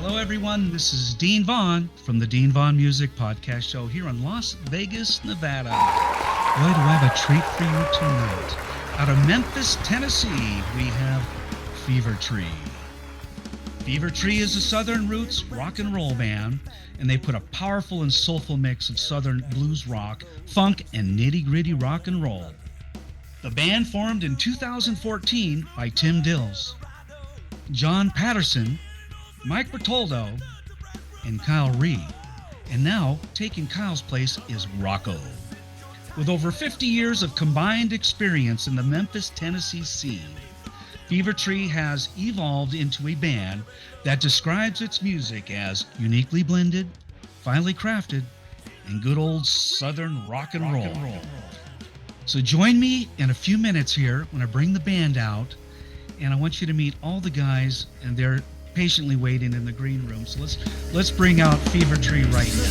Hello, everyone. This is Dean Vaughn from the Dean Vaughn Music Podcast Show here in Las Vegas, Nevada. Boy, do I have a treat for you tonight. Out of Memphis, Tennessee, we have Fevertree. Fevertree is a Southern roots rock and roll band, and they put a powerful and soulful mix of Southern blues rock, funk, and nitty-gritty rock and roll. The band formed in 2014 by Tim Dills, John Patterson, Mike Bertoldo, and Kyle Reed. And now, taking Kyle's place is Rocco. With over 50 years of combined experience in the Memphis, Tennessee scene, Fevertree has evolved into a band that describes its music as uniquely blended, finely crafted, and good old Southern rock and roll. So join me in a few minutes here when I bring the band out, and I want you to meet all the guys, and they're patiently waiting in the green room. So let's bring out Fevertree right now.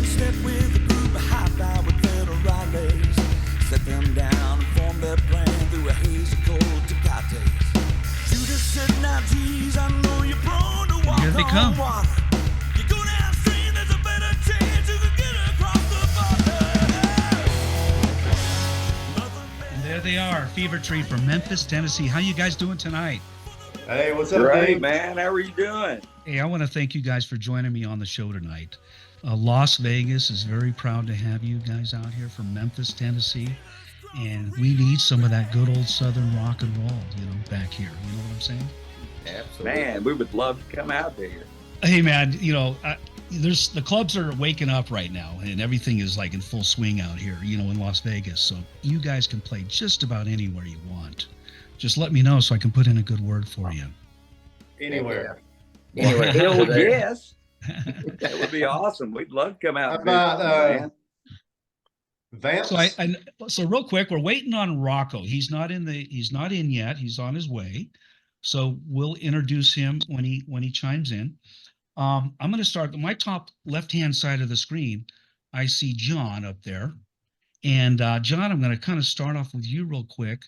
Step with a group of high-fly with federales. Set them down and form their plan through a haze of cold Tecates. Judas said, now, geez, I know you're prone to walk Here they come. on water. You go downstream, there's a better chance you can get across the border. And there they are, Fevertree from Memphis, Tennessee. How you guys doing tonight? Hey, what's up, Great, Dave? man. How are you doing? Hey, I want to thank you guys for joining me on the show tonight. Las Vegas is very proud to have you guys out here from Memphis, Tennessee. And we need some of that good old Southern rock and roll, back here. You know what I'm saying? Absolutely. Man, we would love to come out there. Hey, man, there's the clubs are waking up right now, and everything is like in full swing out here, in Las Vegas. So you guys can play just about anywhere you want. Just let me know so I can put in a good word for you. Anywhere. Anyway, hell yes. That would be awesome. We'd love to come out. How about Vamps? So real quick, we're waiting on Rocco. He's not in yet. He's on his way. So we'll introduce him when he chimes in. I'm going to start my top left-hand side of the screen. I see John up there. And John, I'm going to kind of start off with you real quick.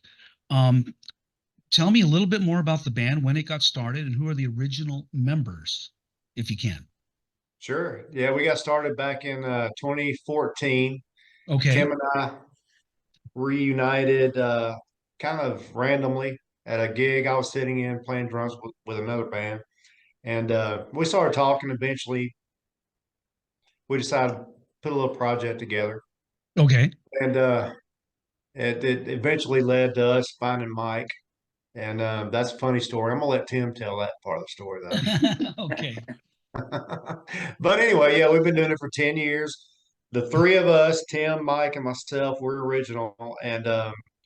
Tell me a little bit more about the band, when it got started, and who are the original members, if you can. Sure. Yeah, we got started back in 2014. Okay. Tim and I reunited kind of randomly at a gig I was sitting in playing drums with another band. And we started talking. Eventually, we decided to put a little project together. Okay. And it eventually led to us finding Mike. And that's a funny story. I'm going to let Tim tell that part of the story, though. Okay. But anyway, yeah, we've been doing it for 10 years. The three of us, Tim, Mike, and myself, we're original. And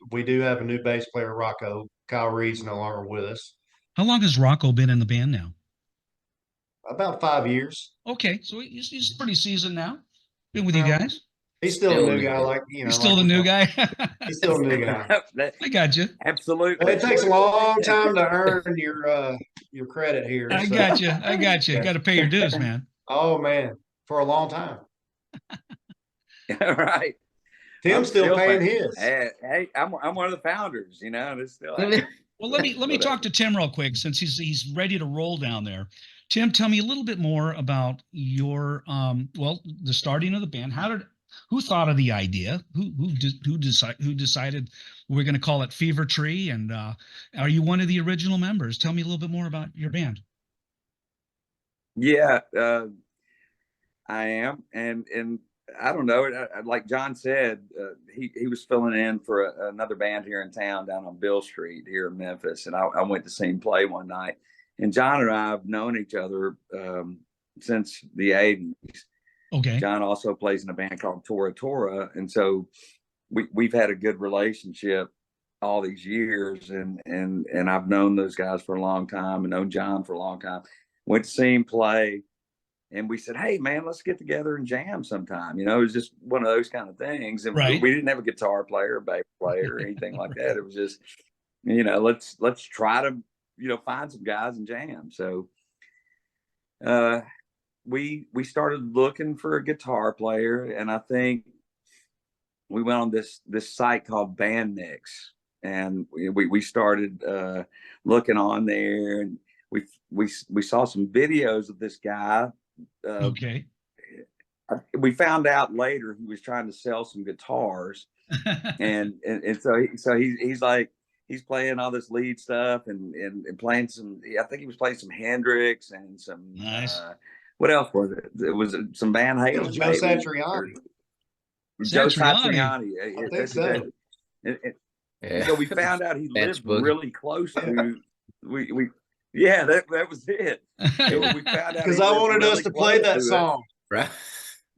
we do have a new bass player, Rocco. Kyle Reed's no longer with us. How long has Rocco been in the band now? About 5 years. Okay, so he's pretty seasoned now. Been with you guys? He's still a new guy, He's still the new guy. He's still a new guy. I got you. Absolutely. It takes a long time to earn your credit here. I got you. You got to pay your dues, man. Oh man, for a long time. All right. Tim's still paying his. Hey, I'm one of the founders. It's still. Well, let me talk to Tim real quick since he's ready to roll down there. Tim, tell me a little bit more about your the starting of the band. Who thought of the idea? Who decided we're going to call it Fevertree? And are you one of the original members? Tell me a little bit more about your band. Yeah, I am, and I don't know. Like John said, he was filling in for another band here in town down on Bill Street here in Memphis, and I went to see him play one night. And John and I have known each other since the 80s. Okay. John also plays in a band called Tora Tora, and so we've had a good relationship all these years, and I've known those guys for a long time, and known John for a long time. Went to see him play, and we said, "Hey, man, let's get together and jam sometime." It was just one of those kind of things, and right. We didn't have a guitar player, a bass player, or anything like that. It was just, let's try to find some guys and jam. So we started looking for a guitar player, and I think we went on this site called Band Mix, and we started looking on there, and we saw some videos of this guy. Okay. We found out later he was trying to sell some guitars, and so he's like, he's playing all this lead stuff and playing some. I think he was playing some Hendrix and some. Nice. What else was it? It was some Van Halen. It was Joe Satriani. Joe Satriani. Satriani. I think so. So we found out he lived really close to. Yeah, that was it. We found out because I wanted us to play that song. Right.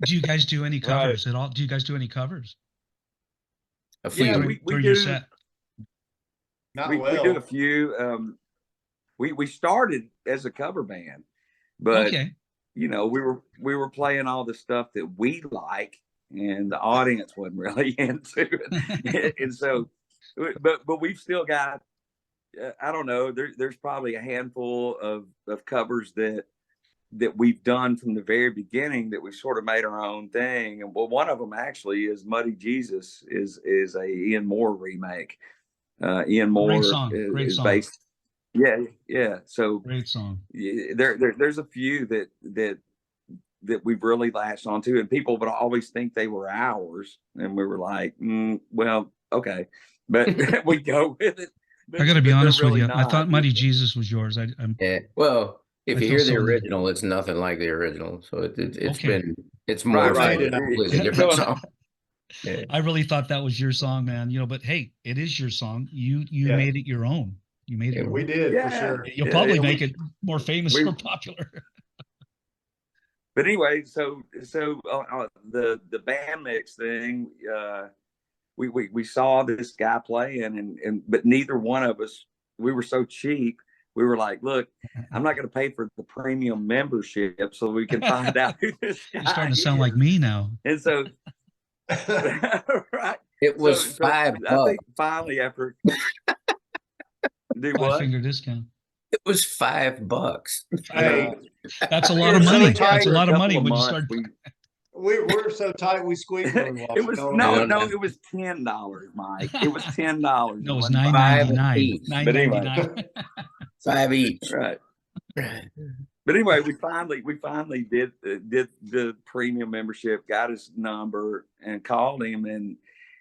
Do you guys do any covers at all? Do you guys do any covers? A few. Yeah, during we your do. set? We do a few. We started as a cover band, but Okay. you know, we were playing all the stuff that we like, and the audience wasn't really into it. And so, but we've still got. I don't know. There's probably a handful of covers that we've done from the very beginning that we sort of made our own thing. And well, one of them actually is Muddy Jesus is a Ian Moore remake. Ian Moore Great is song. based. Yeah. So Great song. there's a few that we've really latched onto, and people would always think they were ours, and we were like, well, okay, but we go with it. I got to be honest with really you. I not. thought Muddy Jesus was yours. Yeah. Well, if I you feel hear the so- original, it's nothing like the original. So it's Okay. it's more Right. of a completely different song. Yeah. I really thought that was your song, man. You know, but hey, it is your song. You made it your own. You made it. Your We own. did for Yeah. sure. You'll probably make it more famous or popular. But anyway, so the band mix thing, we saw this guy playing, and but neither one of us, we were so cheap. We were like, look, I'm not going to pay for the premium membership so we can find out who this guy You're starting to sound is. like me now. And so, right. It was So $5. I think finally after do what? 5-finger discount. It was $5. Hey, That's a lot It's of so money. tight. That's a lot of Couple money when you months, start. we're so tight we squeak when we watch it was it. no, it was $10, Mike. It was $10. No, it was $9.99. $9.99. But anyway. $9.99. 5 each. Right. But anyway, we finally did the premium membership, got his number, and called him,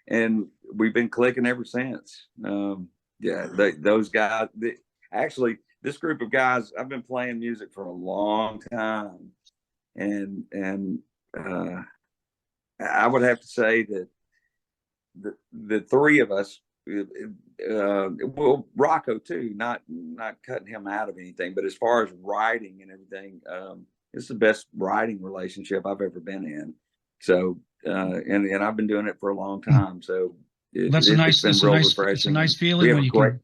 and we've been clicking ever since. Those guys. Actually, this group of guys, I've been playing music for a long time, and I would have to say that the three of us, well, Rocco too, not cutting him out of anything, but as far as writing and everything, it's the best writing relationship I've ever been in. So, and I've been doing it for a long time. So That's it's a nice feeling when you can.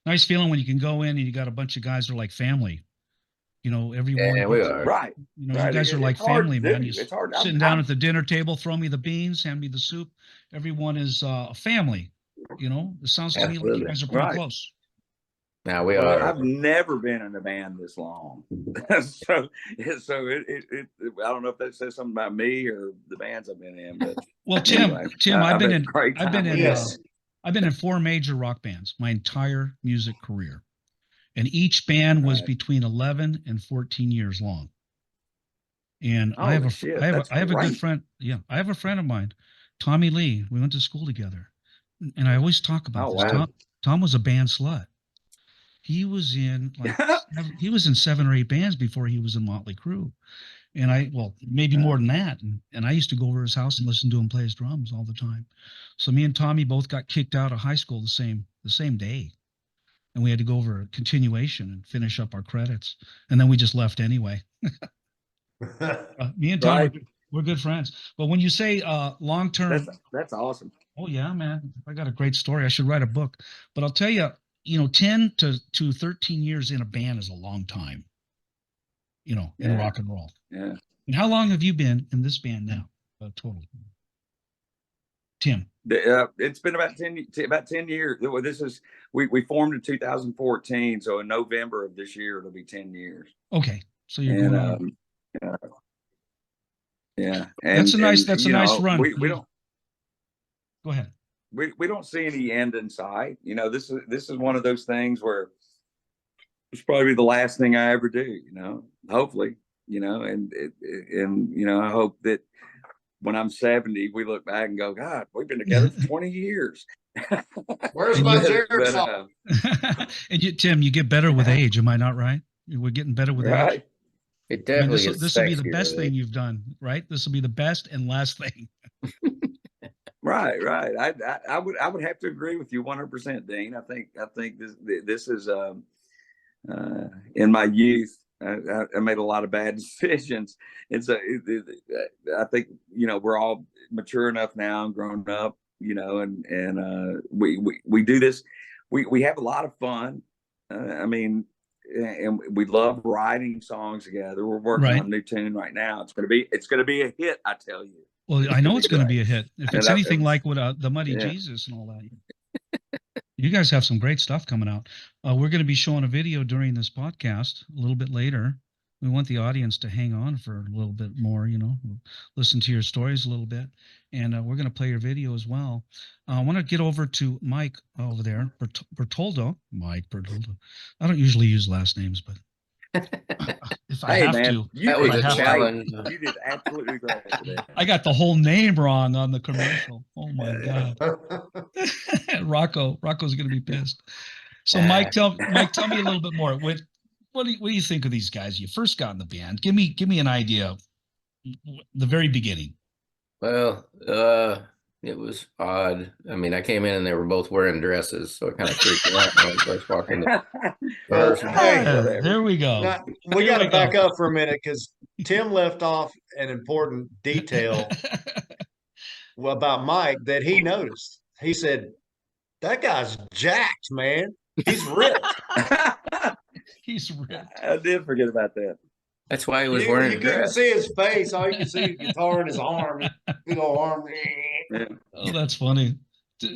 Nice feeling when you can go in and you got a bunch of guys that are like family. You know, everyone. Yeah, we are. Right. You know, Right. you guys are like It's hard family, to man. do. You're It's hard. sitting down at the dinner table, throw me the beans, hand me the soup. Everyone is a family. You know, it sounds to me like you Absolutely. guys are pretty Right. close. Now we Well, are. I've never been in a band this long. so it I don't know if that says something about me or the bands I've been in, but Well, Tim, anyway, I've been had in, a great I've been time in, with Yes. it. I've been in 4 major rock bands my entire music career, and each band was Right. between 11 and 14 years long. And I have Holy a, shit, I have, that's I have a good great. friend. Yeah, I have a friend of mine, Tommy Lee. We went to school together, and I always talk about Oh, this. wow. Tom was a band slut. He was in he was in 7 or 8 bands before he was in Motley Crue. And maybe more than that. And I used to go over his house and listen to him play his drums all the time. So me and Tommy both got kicked out of high school the same day. And we had to go over a continuation and finish up our credits. And then we just left anyway. Me and Tom, Right. we're good friends. But when you say long-term, That's awesome. oh yeah, man, I got a great story. I should write a book. But I'll tell you, 10 to 13 years in a band is a long time, in Yeah. rock and roll. Yeah. And how long have you been in this band now, total? Tim? It's been about 10 years. Well, this is we formed in 2014, so in November of this year it'll be 10 years. Okay, so you're And going on. yeah, That's a nice you nice know, run. We don't Go ahead. we don't see any end in sight. This is one of those things where it's probably the last thing I ever do, hopefully, and I hope that when I'm 70, we look back and go, God, we've been together for 20 years. Where's my you- chair? And Tim, you get better with age. Am I not right? We're getting better with age. Right. It I mean, definitely this will be the sexier, best thing you've done, right? This will be the best and last thing. Right. I would have to agree with you 100%, Dean. I think this is in my youth. I made a lot of bad decisions, and so I think we're all mature enough now and grown up, and we do this. We have a lot of fun. I mean, and we love writing songs together. We're working on a new tune right now. It's gonna be a hit, I tell you. Well, I know it's going to be a hit. If it's anything like what the Muddy Yeah. Jesus and all that. You guys have some great stuff coming out. We're going to be showing a video during this podcast a little bit later. We want the audience to hang on for a little bit more, listen to your stories a little bit. And we're going to play your video as well. I want to get over to Mike over there, Bertoldo. Mike Bertoldo. I don't usually use last names, but if I have to. That was a have challenge. You did absolutely great today. I got the whole name wrong on the commercial. Oh my God. Rocco's going to be pissed. So Mike, tell me a little bit more. What do you think of these guys? You first got in the band. Give me an idea of the very beginning. Well, it was odd. I mean, I came in and they were both wearing dresses, so it kind of freaked me out when I first walked in. There we go. Now, we got to back up for a minute because Tim left off an important detail about Mike that he noticed. He said, "That guy's jacked, man. He's ripped." He's ripped. I did forget about that. That's why he was wearing You a couldn't dress. see his face. All you could see was guitar in his arm. Big old arm. Yeah. Oh, that's funny.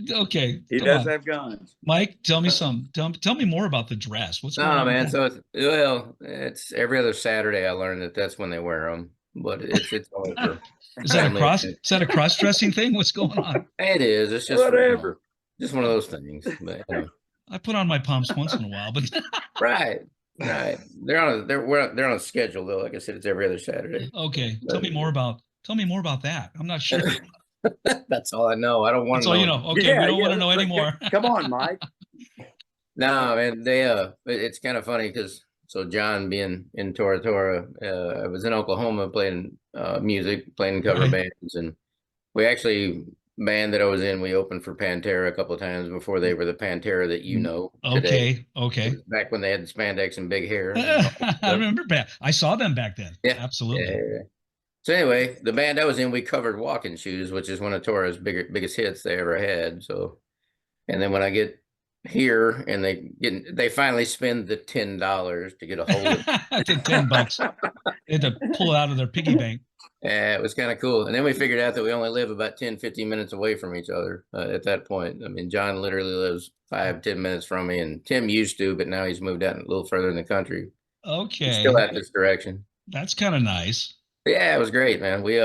Okay. He does have guns. Mike, tell me something. Tell me more about the dress. What's going on? Man. So it's every other Saturday. I learned that's when they wear them, but it's only for. Is that a cross-dressing thing? What's going on? It is. It's just whatever. Just one of those things. But, I put on my pumps once in a while, but right. They're on a schedule though. Like I said, it's every other Saturday. Okay. Tell me more about that. I'm not sure. That's all I know. I don't want That's to all know. you know. Okay, we don't want to know anymore. Come on, Mike. No, man, it's kind of funny because John being in Tora Tora, I was in Oklahoma playing music, playing cover bands, and we actually band that I was in, we opened for Pantera a couple of times before they were the Pantera that you know today. Okay. Back when they had the spandex and big hair. I remember I saw them back then. Yeah, absolutely. Yeah. So anyway, the band I was in, we covered Walking Shoes, which is one of Tora's biggest hits they ever had. So, and then when I get here and they finally spend the $10 to get a hold of the $10. They had to pull it out of their piggy bank. Yeah, it was kind of cool. And then we figured out that we only live about 10-15 minutes away from each other at that point. I mean, John literally lives 5-10 minutes from me, and Tim used to, but now he's moved out a little further in the country. Okay. He's still out this direction. That's kind of nice. Yeah, it was great, man. We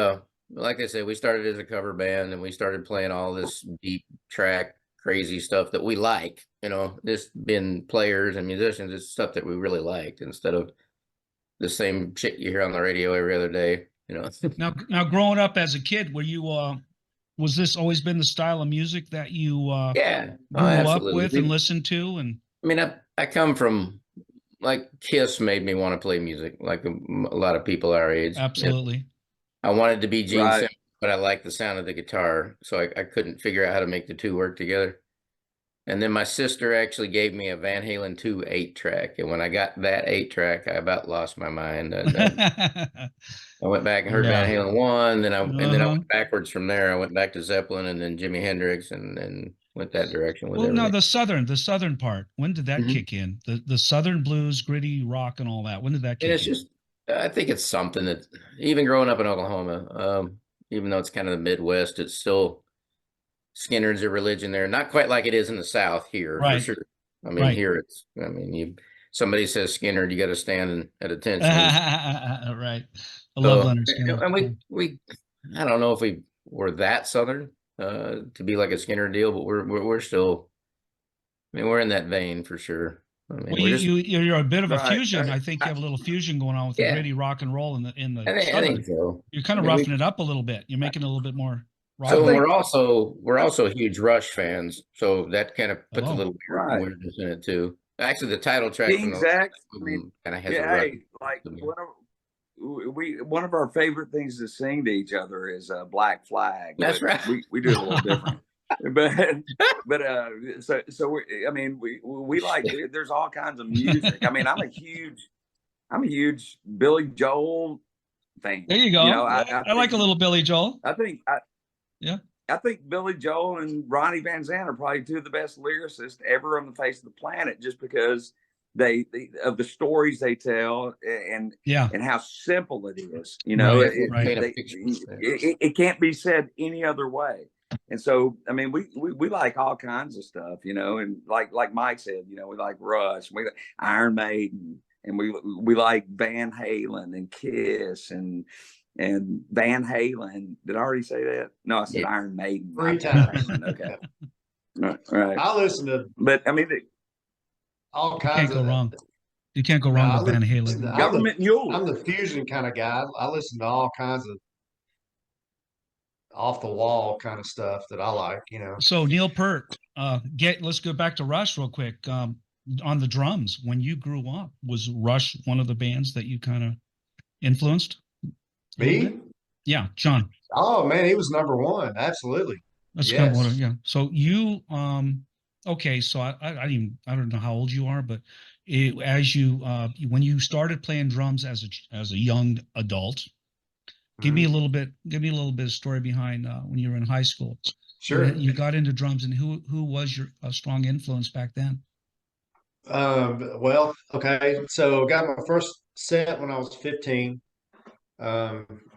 like I said, we started as a cover band and we started playing all this deep track crazy stuff that we like, this being players and musicians, it's stuff that we really liked instead of the same shit you hear on the radio every other day. Now growing up as a kid, were you was this always been the style of music that you grew up with and listened to? And I mean, I come from, like, Kiss made me want to play music, like a lot of people our age. Absolutely. I wanted to be Gene Simmons, but I liked the sound of the guitar, so I couldn't figure out how to make the two work together. And then my sister actually gave me a Van Halen 2 8-track. And when I got that 8-track, I about lost my mind. I went back and heard Van Halen 1, then I went backwards from there. I went back to Zeppelin and then Jimi Hendrix and went that direction with everything. Now the southern part, when did that kick in? The southern blues, gritty rock and all that. When did that kick in? It's just, I think it's something that, even growing up in Oklahoma, even though it's kind of the Midwest, it's still Skinner's a religion there. Not quite like it is in the South here, for sure. I mean, here somebody says Skinner, you got to stand at attention. Right. I love Leonard Skinner. And we I don't know if we were that Southern to be like a Skinner deal, but we're still, I mean, we're in that vein for sure. I mean, Well, we're just, you're a bit of a Right, fusion. right. I think you have a little fusion going on with the Yeah. gritty rock and roll in the I southern. think so. You're kind of I mean, roughing it up a little bit. You're making it a little bit more rock. So and roll. we're also huge Rush fans, so that kind of puts a Oh. little Right. weirdness in it too. Actually, the title track from the Exactly. I album mean, kind of has a yeah, Rush. hey, like to me. one of our favorite things to sing to each other is Black Flag. That's but right. We do it a little different. but so we like, there's all kinds of music. I mean, I'm a huge Billy Joel fan. There you go. You know, I like a little Billy Joel. I think Billy Joel and Ronnie Van Zant are probably two of the best lyricists ever on the face of the planet, just because they of the stories they tell and how simple it is. You know, it can't be said any other way. And so, I mean, we like all kinds of stuff, you know, and like Mike said, you know, we like Rush, we like Iron Maiden, and we like Van Halen and Kiss and Van Halen. Did I already say that? No, I said Iron Maiden 3 times. Okay. Right. I listen to, but I mean, all kinds of wrong. You can't go wrong with Van Halen. Government Mule. I'm the fusion kind of guy. I listen to all kinds of off the wall kind of stuff that I like, you know. So Neil Peart, let's go back to Rush real quick. On the drums, when you grew up, was Rush one of the bands that you kind of influenced? Me? Yeah, John. Oh man, he was number one. Absolutely. That's kind of what. Yeah. So you, okay. So I don't know how old you are, but when you started playing drums as a young adult, give me a little bit of story behind when you were in high school. Sure. You got into drums, and who was your strong influence back then? Well, okay. So got my first set when I was 15.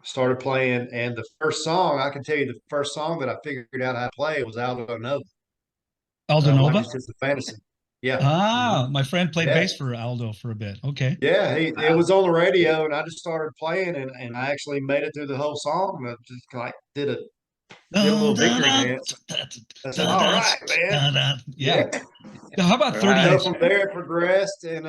Started playing, and the first song I can tell you, the first song that I figured out how to play was Aldo Nova. Aldo Nova? It's just a fantasy. Yeah. Ah, my friend played bass for Aldo for a bit. Okay. Yeah, it was on the radio, and I just started playing, and I actually made it through the whole song. I just like did a little victory dance. I said, all right, man. Yeah. How about 38? So from there it progressed, and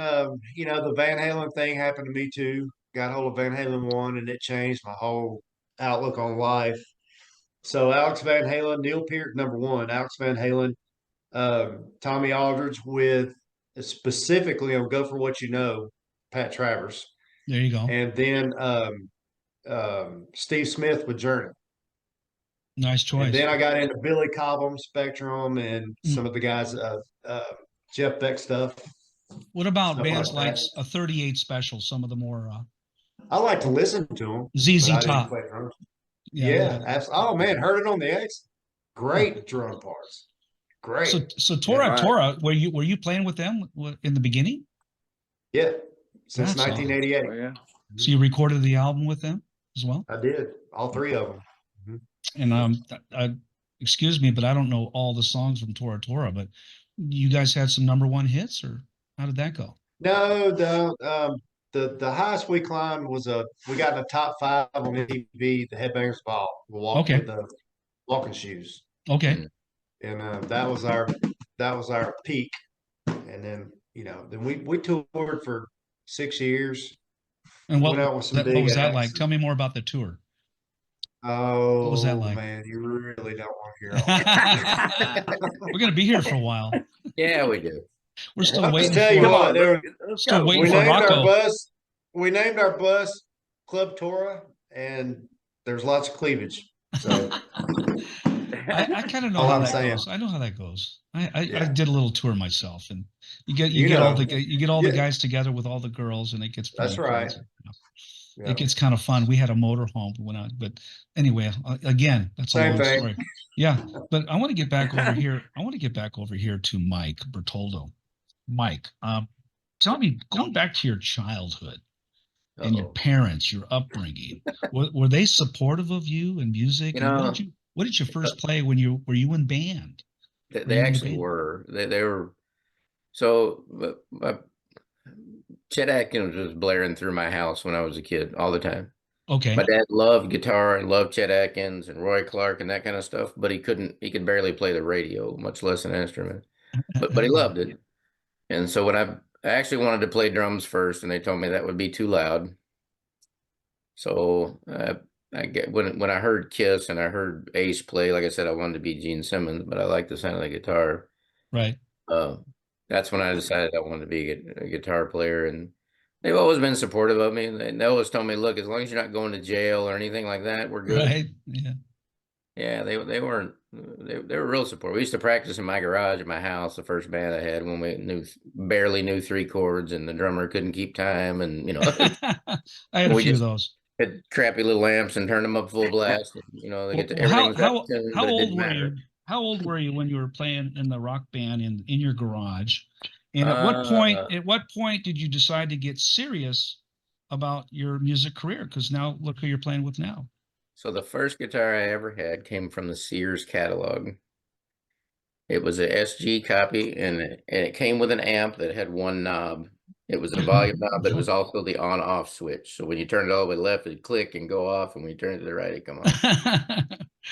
you know, the Van Halen thing happened to me too. Got hold of Van Halen 1, and it changed my whole outlook on life. So Alex Van Halen, Neil Peart, number 1. Alex Van Halen, Tommy Aldridge with specifically on Go For What You Know, Pat Travers. There you go. And then Steve Smith with Journey. Nice choice. And then I got into Billy Cobham, Spectrum, and some of the guys, Jeff Beck stuff. What about bands like a 38 Special? Some of the more. I like to listen to them. ZZ Top. Yeah, absolutely. Oh man, Heard It on the X. Great drum parts. Great. So Tora Tora, were you playing with them in the beginning? Yeah, since 1988. Oh, yeah. So you recorded the album with them as well? I did, all 3 of them. And excuse me, but I don't know all the songs from Tora Tora, but you guys had some number 1 hits, or how did that go? No, the highest we climbed was we got in the top 5 on MTV, the Headbangers Ball. We walked with the walking shoes. Okay. And that was our peak. And then, you know, then we toured for 6 years. And what was that like? Tell me more about the tour. Oh, what was that like? Man, you really don't want to hear all that. We're going to be here for a while. Yeah, we do. We're still waiting. Tell you what, still waiting for Rocco. We named our bus Club Tora, and there's lots of cleavage. So I kind of know how that goes. I know how that goes. I did a little tour myself, and you get all the guys together with all the girls, and it gets pretty right. It gets kind of fun. We had a motorhome when but anyway, again, that's a long story. Yeah, but I want to get back over here. I want to get back over here to Mike Bertoldo. Mike, tell me, going back to your childhood and your parents, your upbringing, were they supportive of you and music? You know, what did you first play when were you in band? They actually were. They were. So Chet Atkins was blaring through my house when I was a kid all the time. Okay. My dad loved guitar and loved Chet Atkins and Roy Clark and that kind of stuff, but he could barely play the radio, much less an instrument. But he loved it. And so when I actually wanted to play drums first, and they told me that would be too loud. So I get when I heard Kiss and I heard Ace play, like I said, I wanted to be Gene Simmons, but I like the sound of the guitar. Right. That's when I decided I wanted to be a guitar player, and they've always been supportive of me. They always told me, look, as long as you're not going to jail or anything like that, we're good. Right. Yeah. Yeah, they weren't. They were real supportive. We used to practice in my garage at my house. The first band I had, when we barely knew 3 chords, and the drummer couldn't keep time, and I had a we few of just those. had crappy little amps and turned them up full blast. And, they get everything was out of tune, How but it old didn't were matter. you? How old were you when you were playing in the rock band in your garage? And at Uh, what point did you decide to get serious about your music career? Because now look who you're playing with now. So the first guitar I ever had came from the Sears catalog. It was a SG copy, and it came with an amp that had one knob. It was a volume knob, but it was also the on-off switch. So when you turn it all the way left, it'd click and go off, and when you turn it to the right, it'd come on.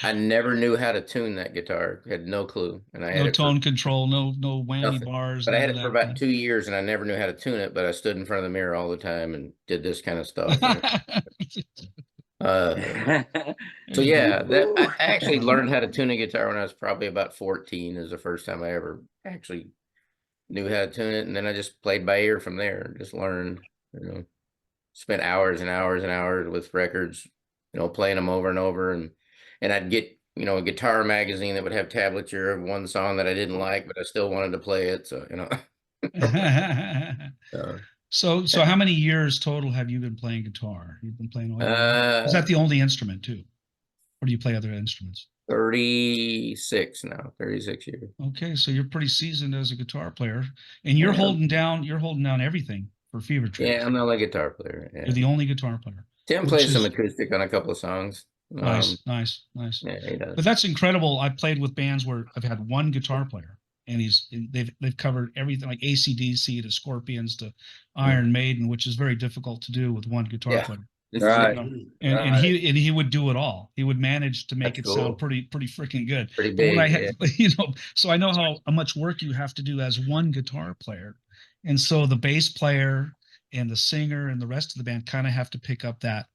I never knew how to tune that guitar. Had no clue, and I had No it for tone control, no whammy nothing. bars, But I none had of it for that. about 2 years, and I never knew how to tune it. But I stood in front of the mirror all the time and did this kind of stuff. So yeah, that I actually learned how to tune a guitar when I was probably about 14. Is the first time I ever actually knew how to tune it, and then I just played by ear from there. Just learned, spent hours and hours and hours with records, playing them over and over, and I'd get a guitar magazine that would have tablature of one song that I didn't like, but I still wanted to play it. So So how many years total have you been playing guitar? You've been playing all your life? Is that the only instrument too? Or do you play other instruments? 36 now, 36 years. Okay, so you're pretty seasoned as a guitar player, and you're holding down everything for Fevertree. Yeah, I'm the only guitar player. Yeah. You're the only guitar player. Tim plays some acoustic on a couple of songs. Nice. Yeah, he does. But that's incredible. I played with bands where I've had one guitar player, and they've covered everything, like AC/DC to Scorpions to Iron Maiden, which is very difficult to do with one guitar player. Right. And he would do it all. He would manage to make That's it cool. sound pretty freaking good. Pretty But big. when I had, so I know how much work you have to do as one guitar player, and so the bass player and the singer and the rest of the band kind of have to pick up that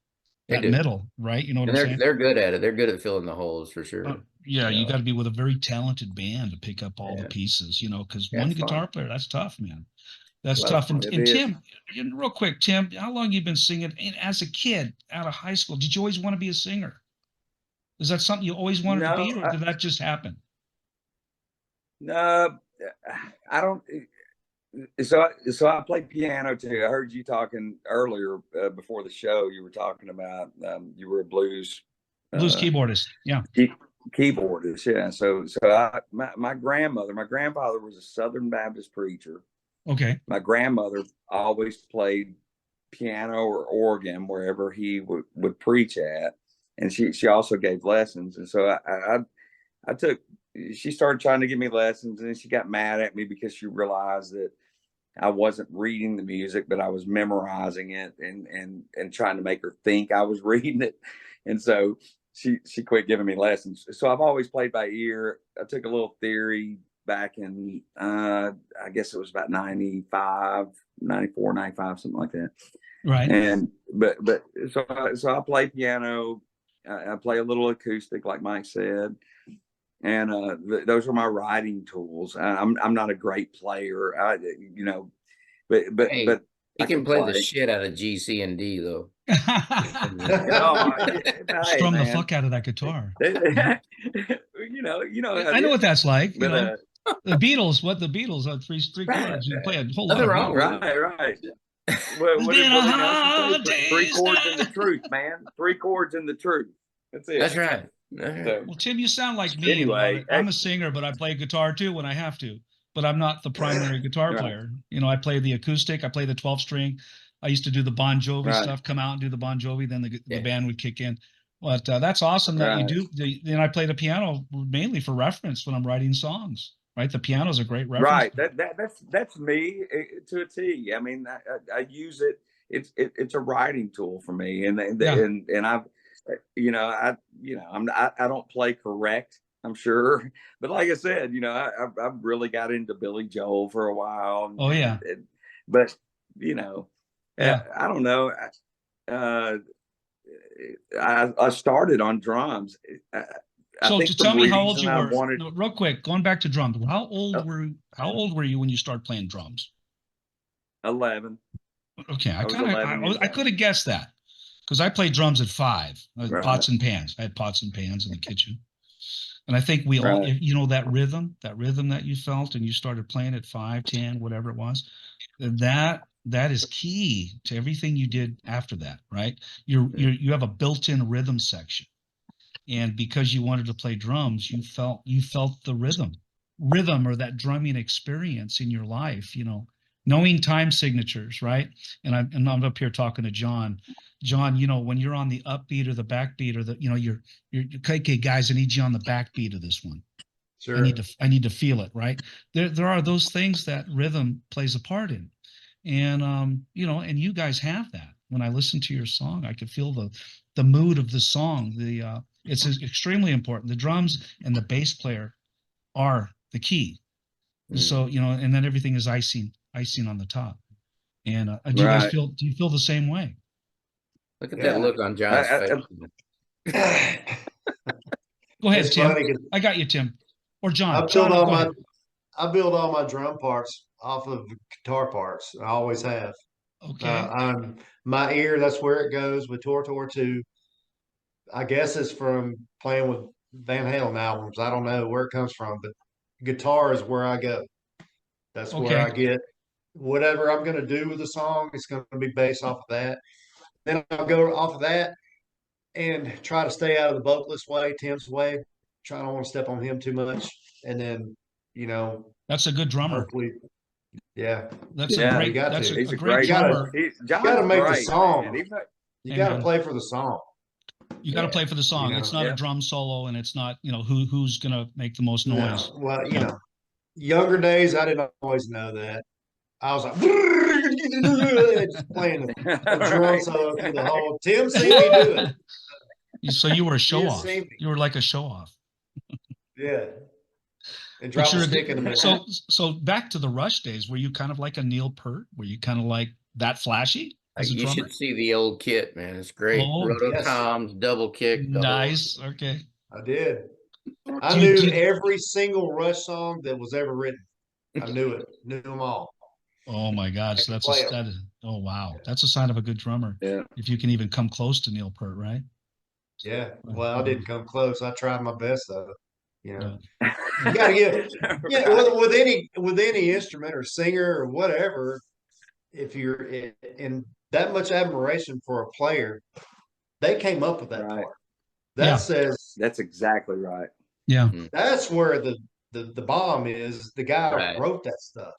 middle, right? You know what I'm saying? They're good at it. They're good at filling the holes for sure. You got to be with a very talented band to pick up all the pieces, because one guitar player, that's tough, man. That's tough. And Tim, real quick, Tim, how long you been singing? And as a kid out of high school, did you always want to be a singer? Is that something you always wanted to be, or did that just happen? No, I don't. So I play piano too. I heard you talking earlier before the show. You were talking about you were a blues keyboardist. Yeah. Keyboardist. Yeah. So my grandfather was a Southern Baptist preacher. Okay. My grandmother always played piano or organ wherever he would preach at, and she also gave lessons. And so I took. She started trying to give me lessons, and then she got mad at me because she realized that I wasn't reading the music, but I was memorizing it and trying to make her think I was reading it. And so she quit giving me lessons. So I've always played by ear. I took a little theory back in, I guess it was about 94, 95, something like that. Right. And, but so I play piano. I play a little acoustic, like Mike said. And those are my writing tools. I'm not a great player, but he can play the shit out of G, C, and D though. Strum the fuck out of that guitar. I know what that's like. But, the Beatles, on three chords, you play a whole lot. Wrong. Right. Well, 3 chords in the truth, man. 3 chords in the truth. That's it. That's right. So, well, Tim, you sound like me. Anyway, I'm a singer, but I play guitar too when I have to. But I'm not the primary guitar player. I play the acoustic. I play the 12-string. I used to do the Bon Jovi stuff. Come out and do the Bon Jovi. Then the band would kick in. But that's awesome that you do. Then I play the piano mainly for reference when I'm writing songs. Right, the piano is a great reference. Right. That's me to a T. I mean, I use it. It's a writing tool for me, and I've. I don't play correct, I'm sure, but like I said, I've really got into Billy Joel for a while. But you know, Yeah. I don't know. I started on drums. I So think to the tell me how old reason you I were, wanted. no, real quick, going back to drums, how Oh, old were you when you started playing drums? 11. Okay, I was 11 years I old. could have guessed that because I played drums at 5, Right. pots and pans. I had pots and pans in the kitchen. And I think we all, Right. you know, that rhythm that you felt and you started playing at 5, 10, whatever it was, that is key to everything you did after that, right? You have a built-in rhythm section. And because you wanted to play drums, you felt the rhythm or that drumming experience in your life, you know, knowing time signatures, right? And I'm up here talking to John. John, you know, when you're on the upbeat or the backbeat or the, you know, you're okay, guys, I need you on the backbeat of this one. Sure. I need to feel it, right? There are those things that rhythm plays a part in. And you know, and you guys have that. When I listen to your song, I could feel the mood of the song. It's extremely important. The drums and the bass player are the key. So, you know, and then everything is icing on the top. And do Right. you feel the same way? Look at Yeah. that look on John's face. Go ahead, It's Tim. funny 'cause I got you, Tim. Or John. I build John, all go ahead. build all my drum parts off of guitar parts. I always have. Okay. My ear, that's where it goes with Tora Tora 2. I guess it's from playing with Van Halen albums. I don't know where it comes from, but guitar is where I go. That's where Okay. I get whatever I'm going to do with the song. It's going to be based off of that. Then I'll go off of that and try to stay out of the vocalist way, Tim's way. Try not want to step on him too much. And then, you know, That's a good drummer. hopefully, yeah. That's Yeah, a great, you got that's to. a He's a great great drummer. John's gotta make the great, song. man. Even though- You got to Amen. play for the song. You got to play for the song. You know, It's not a yeah. drum solo, and it's not, you know, who's gonna make the most No. noise. Well, you know, younger days, I didn't always know that. I was like, just playing a drum Right. solo through the whole. Tim seen me do it. So you were a show He off. seen me. You were like a show off. Yeah. And But drop a you're a stick in the good, middle. so back to the Rush days. Were you kind of like a Neil Peart? Were you kind of like that flashy as a You drummer? should see the old kit, man. It's great. Oh, yes. Rototoms, double kick. the whole- Nice. Okay. I did. I Do you- knew do you- every single Rush song that was ever written. I knew it. Knew them all. Oh my God. So that's Play 'em. that is, oh wow. That's a sign of a good drummer. Yeah. If you can even come close to Neil Peart, right? Yeah. Well, I didn't come close. I tried my best though. You know. Yeah. You gotta get yeah, with any instrument or singer or whatever, if you're in that much admiration for a player, they came up with that Right. part. That Yeah. says That's exactly right. Yeah. that's where the bomb is. The guy Right. wrote that stuff.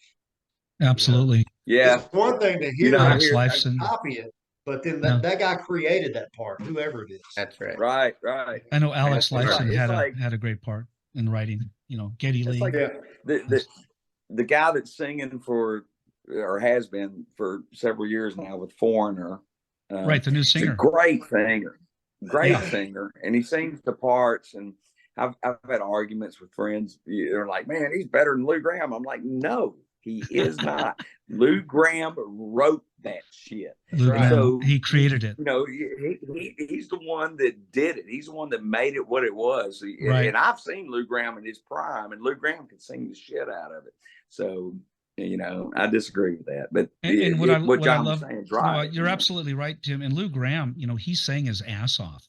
Absolutely. Yeah. It's one thing to hear You know, I Alex hear- Lifeson. copy it, but then Yeah. that guy created that part, whoever it is. That's right. Right. Right. I know Alex It's like- Lifeson it's had like- a great part in writing. You know, Geddy It's Lee. like Yeah. the guy that's singing for or has been for several years now with Foreigner. Right, the new He's a singer. great singer, Yeah. singer, and he sings the parts. And I've had arguments with friends. They're like, "Man, he's better than Lou Gramm." I'm like, "No, he is not." Lou Gramm wrote that shit. Lou Right. Gramm, So- he created it. You know, he's the one that did it. He's the one that made it what it was. Right. And I've seen Lou Gramm in his prime, and Lou Gramm could sing the shit out of it. So, you know, I disagree with that. But And what I John love, was saying is no, right. you're absolutely right, Tim. And Lou Gramm, you know, he sang his ass off.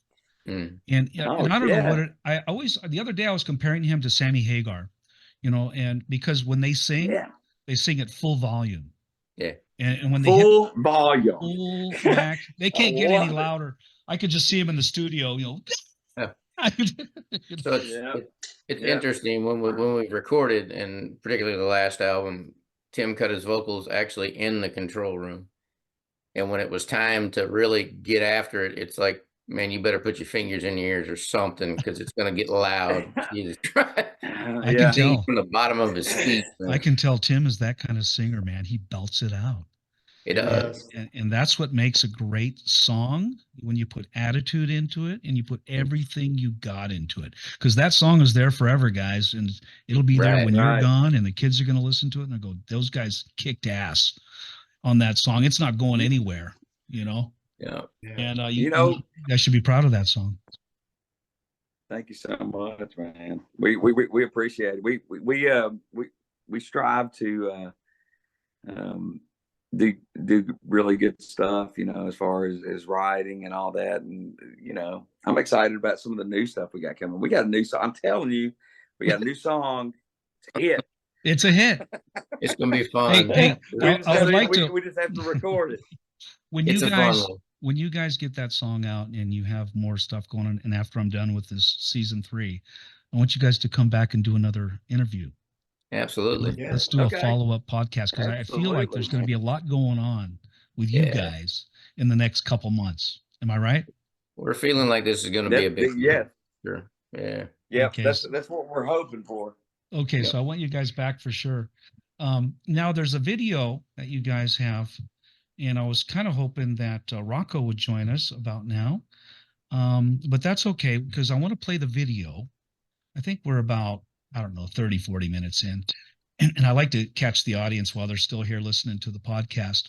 Mm. And Oh, and I don't know yeah. what it, I always the other day I was comparing him to Sammy Hagar, you know, and because when they sing, Yeah. they sing at full volume. Yeah. And when they hit Full volume. full back, they can't get any love it. louder. I could just see him in the studio, you know. Yeah. You So know, Yeah. it's Yeah. interesting when we recorded, and particularly the last album, Tim cut his vocals actually in the control room. And when it was time to really get after it, it's like, man, you better put your fingers in your ears or something, because it's going to get loud. Jesus Christ. I Yeah. can tell. From the bottom of his feet. I can tell Tim is that kind of singer, man. He belts it out. It does. And that's what makes a great song, when you put attitude into it and you put everything you got into it. Because that song is there forever, guys. And it'll be there Right, when you're right. gone, and the kids are going to listen to it and they'll go, those guys kicked ass. on that song. It's not going anywhere, you know. Yeah. And You know, you guys should be proud of that song. thank you so much, man. We appreciate it. We strive to do really good stuff, you know, as far as writing and all that. And you know, I'm excited about some of the new stuff we got coming. We got a new song. I'm telling you, we got a new song. It's a hit. It's gonna be fun. Hey, I would like to. We just have to record it. When It's you a guys fun one. when you guys get that song out and you have more stuff going on, and after I'm done with this season 3, I want you guys to come back and do another interview. Absolutely. Yeah. Let's do Okay. a follow-up podcast, because I feel like there's Absolutely, going to be a lot going on with you Yeah. guys in the next couple months. Am I right? We're feeling like this is gonna be a big Yeah. Sure. Yeah. Yeah, Okay. that's what we're hoping for. Okay, Yeah. so I want you guys back for sure. Now there's a video that you guys have, and I was kind of hoping that Rocco would join us about now, but that's okay, because I want to play the video. I think we're about, I don't know, 30, 40 minutes in, and I like to catch the audience while they're still here listening to the podcast.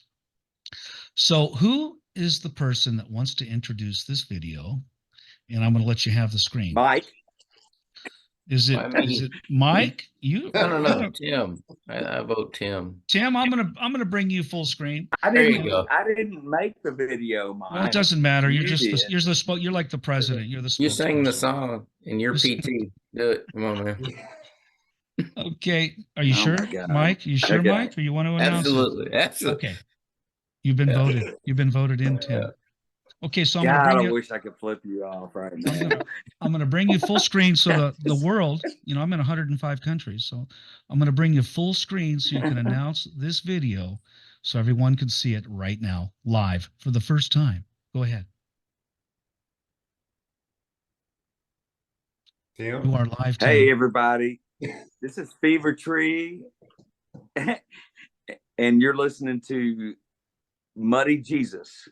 So who is the person that wants to introduce this video? And I'm going to let you have the screen. Mike. Is it Mike? You? No. Tim. I vote Tim. Tim, I'm gonna bring you full screen. There you go. I didn't make the video, Mike. Well, it doesn't matter. You're You just did. you're like the president. You're the You sang the spokesperson. song and you're You PT. Do it. Come on, man. Okay. Are you Oh sure, my God. Mike? You sure, Okay. Mike? Or you want to announce it? Absolutely. Okay. You've been Yeah. voted. You've been voted in, Tim. Yeah. Okay, so I'm God, gonna I bring you. wish I could flip you off right now. I'm gonna bring you full screen so the world. You know, I'm in 105 countries, so I'm gonna bring you full screen so you can announce this video, so everyone can see it right now, live for the first time. Go ahead. Tim? You are live. Tim. Hey, everybody. This is Fevertree, and you're listening to Muddy Jesus.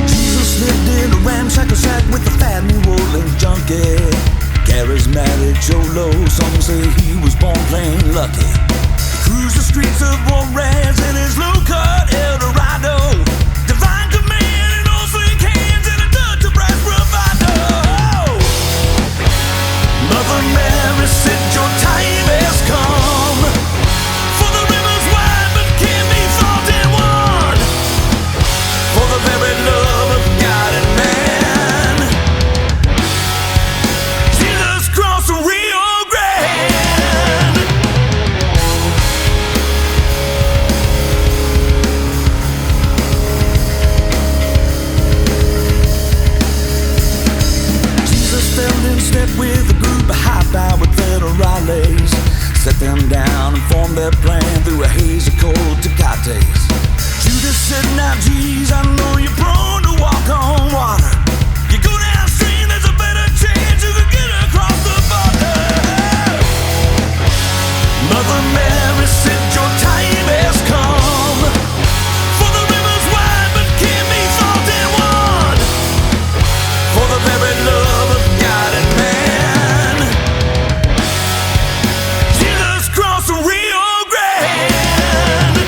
Jesus lived in a ramshackle shack with a fat New Orleans junkie. Charismatic Jolo, some say he was born plain lucky. He cruised the streets of Juarez in his low-cut Eldorado. Divine command and all slick hands and a touch of brass bravado. Mother Mary said your time has come. For the river's wide but can't be fought in one. For the very love of God and man, Jesus crossed the Rio Grande. Jesus fell in step with a group of high-powered federales. Set them down and formed their plan through a haze of cold Tecates. Judas said, now, geez, I know you're prone to walk on water. You go downstream, there's a better chance you can get across the border. Mother Mary said, your time has come. For the river's wide, but can't be fought in one. For the very love of God and man, Jesus crossed the Rio Grande.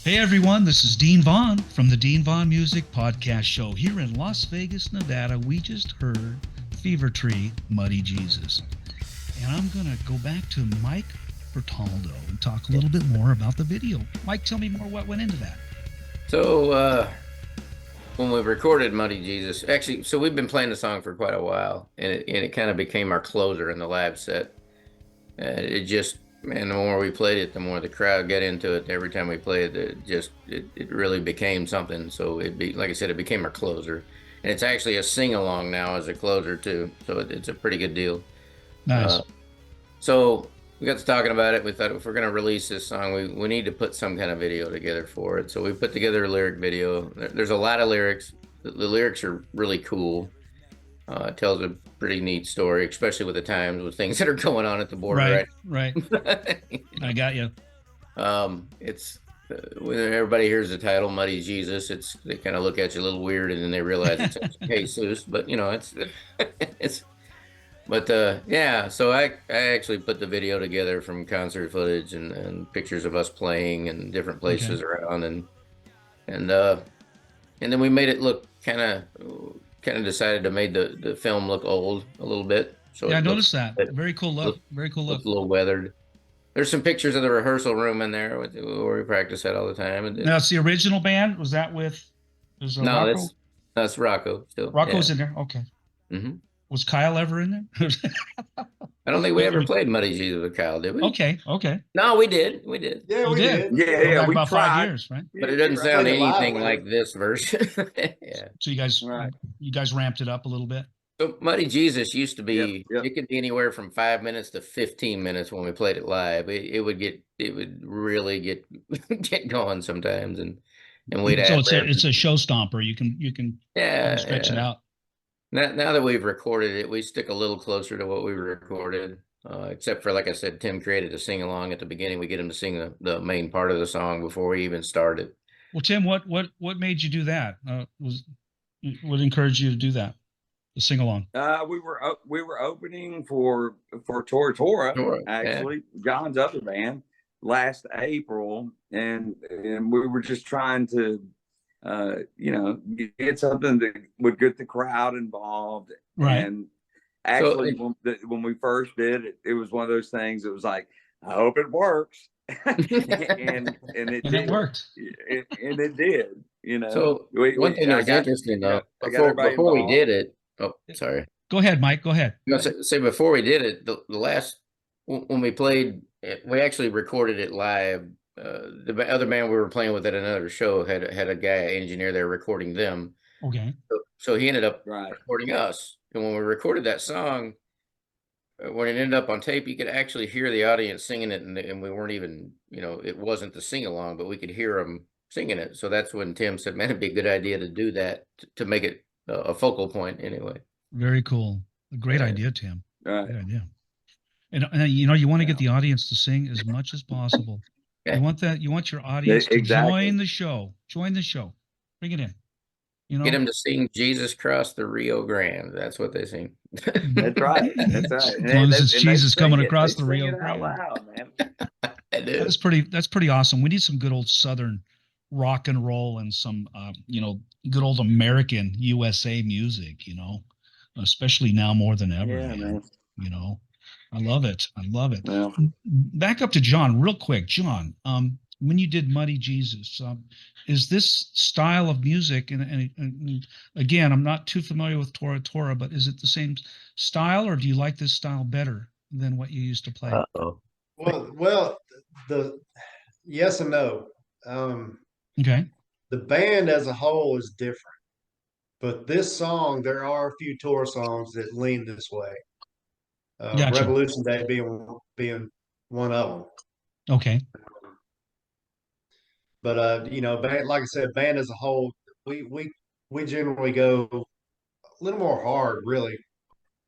Hey everyone, this is Dean Vaughn from the Dean Vaughn Music Podcast Show here in Las Vegas, Nevada. We just heard Fevertree, Muddy Jesus. And I'm going to go back to Mike Bertaldo and talk a little bit more about the video. Mike, tell me more what went into that. So, when we recorded Muddy Jesus, actually, so we've been playing the song for quite a while, and it kind of became our closer in the live set. And the more we played it, the more the crowd got into it. Every time we played it, it really became something. So like I said, it became our closer. And it's actually a sing-along now as a closer too. So it's a pretty good deal. Nice. So we got to talking about it. We thought if we're going to release this song, we need to put some kind of video together for it. So we put together a lyric video. There's a lot of lyrics. The lyrics are really cool. It tells a pretty neat story, especially with the times with things that are going on at the border. Right. I got you. It's when everybody hears the title "Muddy Jesus," they kind of look at you a little weird, and then they realize it's Jesus. But it's. But yeah, so I actually put the video together from concert footage and pictures of us playing and different places around, and then we made it look kind of decided to make the film look old a little bit. So yeah, I noticed that. Very cool look. Very cool look. A little weathered. There's some pictures of the rehearsal room in there where we practice at all the time. And now it's the original band. Was that with? No, Rocco? That's Rocco still. Rocco's in there. Okay. Mm-hmm. Was Kyle ever in there? I don't think we ever played Muddy Jesus with Kyle, did we? Okay. No, we did. Yeah, we did. Yeah, we about tried. 5 years, right? But it doesn't sound anything like this version. Yeah. So you guys ramped it up a little bit. So Muddy Jesus used to be. It could be anywhere from 5 minutes to 15 minutes when we played it live. It would really get going sometimes, and we'd. So it's a show stomper. You can stretch it out. Now that we've recorded it, we stick a little closer to what we recorded, except for, like I said, Tim created a sing-along at the beginning. We get him to sing the main part of the song before we even started. Well, Tim, what made you do that? What encouraged you to do that, the sing-along? We were opening for Tora Tora, actually, John's other band, last April, and we were just trying to get something that would get the crowd involved. Right. And actually, when we first did it, it was one of those things. It was like, I hope it works, and it worked. And it did. So one thing that was interesting though, before we did it. Oh, sorry. Go ahead, Mike. Go ahead. Say before we did it, the last when we played, we actually recorded it live. The other band we were playing with at another show had a guy engineer there recording them. Okay. So he ended up recording us, and when we recorded that song, when it ended up on tape, you could actually hear the audience singing it, and we weren't even, it wasn't the sing along, but we could hear them singing it. So that's when Tim said, "Man, it'd be a good idea to do that to make it a focal point." Anyway. Very cool. A great idea, Tim. Right. Good idea. And you want to get the audience to sing as much as possible. You want your audience to join the show. Join the show. Bring it in. Get them to sing "Jesus Crossed the Rio Grande." That's what they sing. That's right. That's right. As long as it's Jesus coming across the Rio Grande. Grande. Man. That's pretty awesome. We need some good old Southern rock and roll and some good old American USA music. Especially now more than ever. Yeah, man. I love it. Well, Back up to John real quick. John, when you did Muddy Jesus, is this style of music, and again, I'm not too familiar with Tora Tora, but is it the same style, or do you like this style better than what you used to play? Well, the yes and no. Okay. The band as a whole is different, but this song, there are a few Tora songs that lean this way. Gotcha. Revolution Day being one of them. Okay. But band, like I said, band as a whole, we generally go a little more hard, really.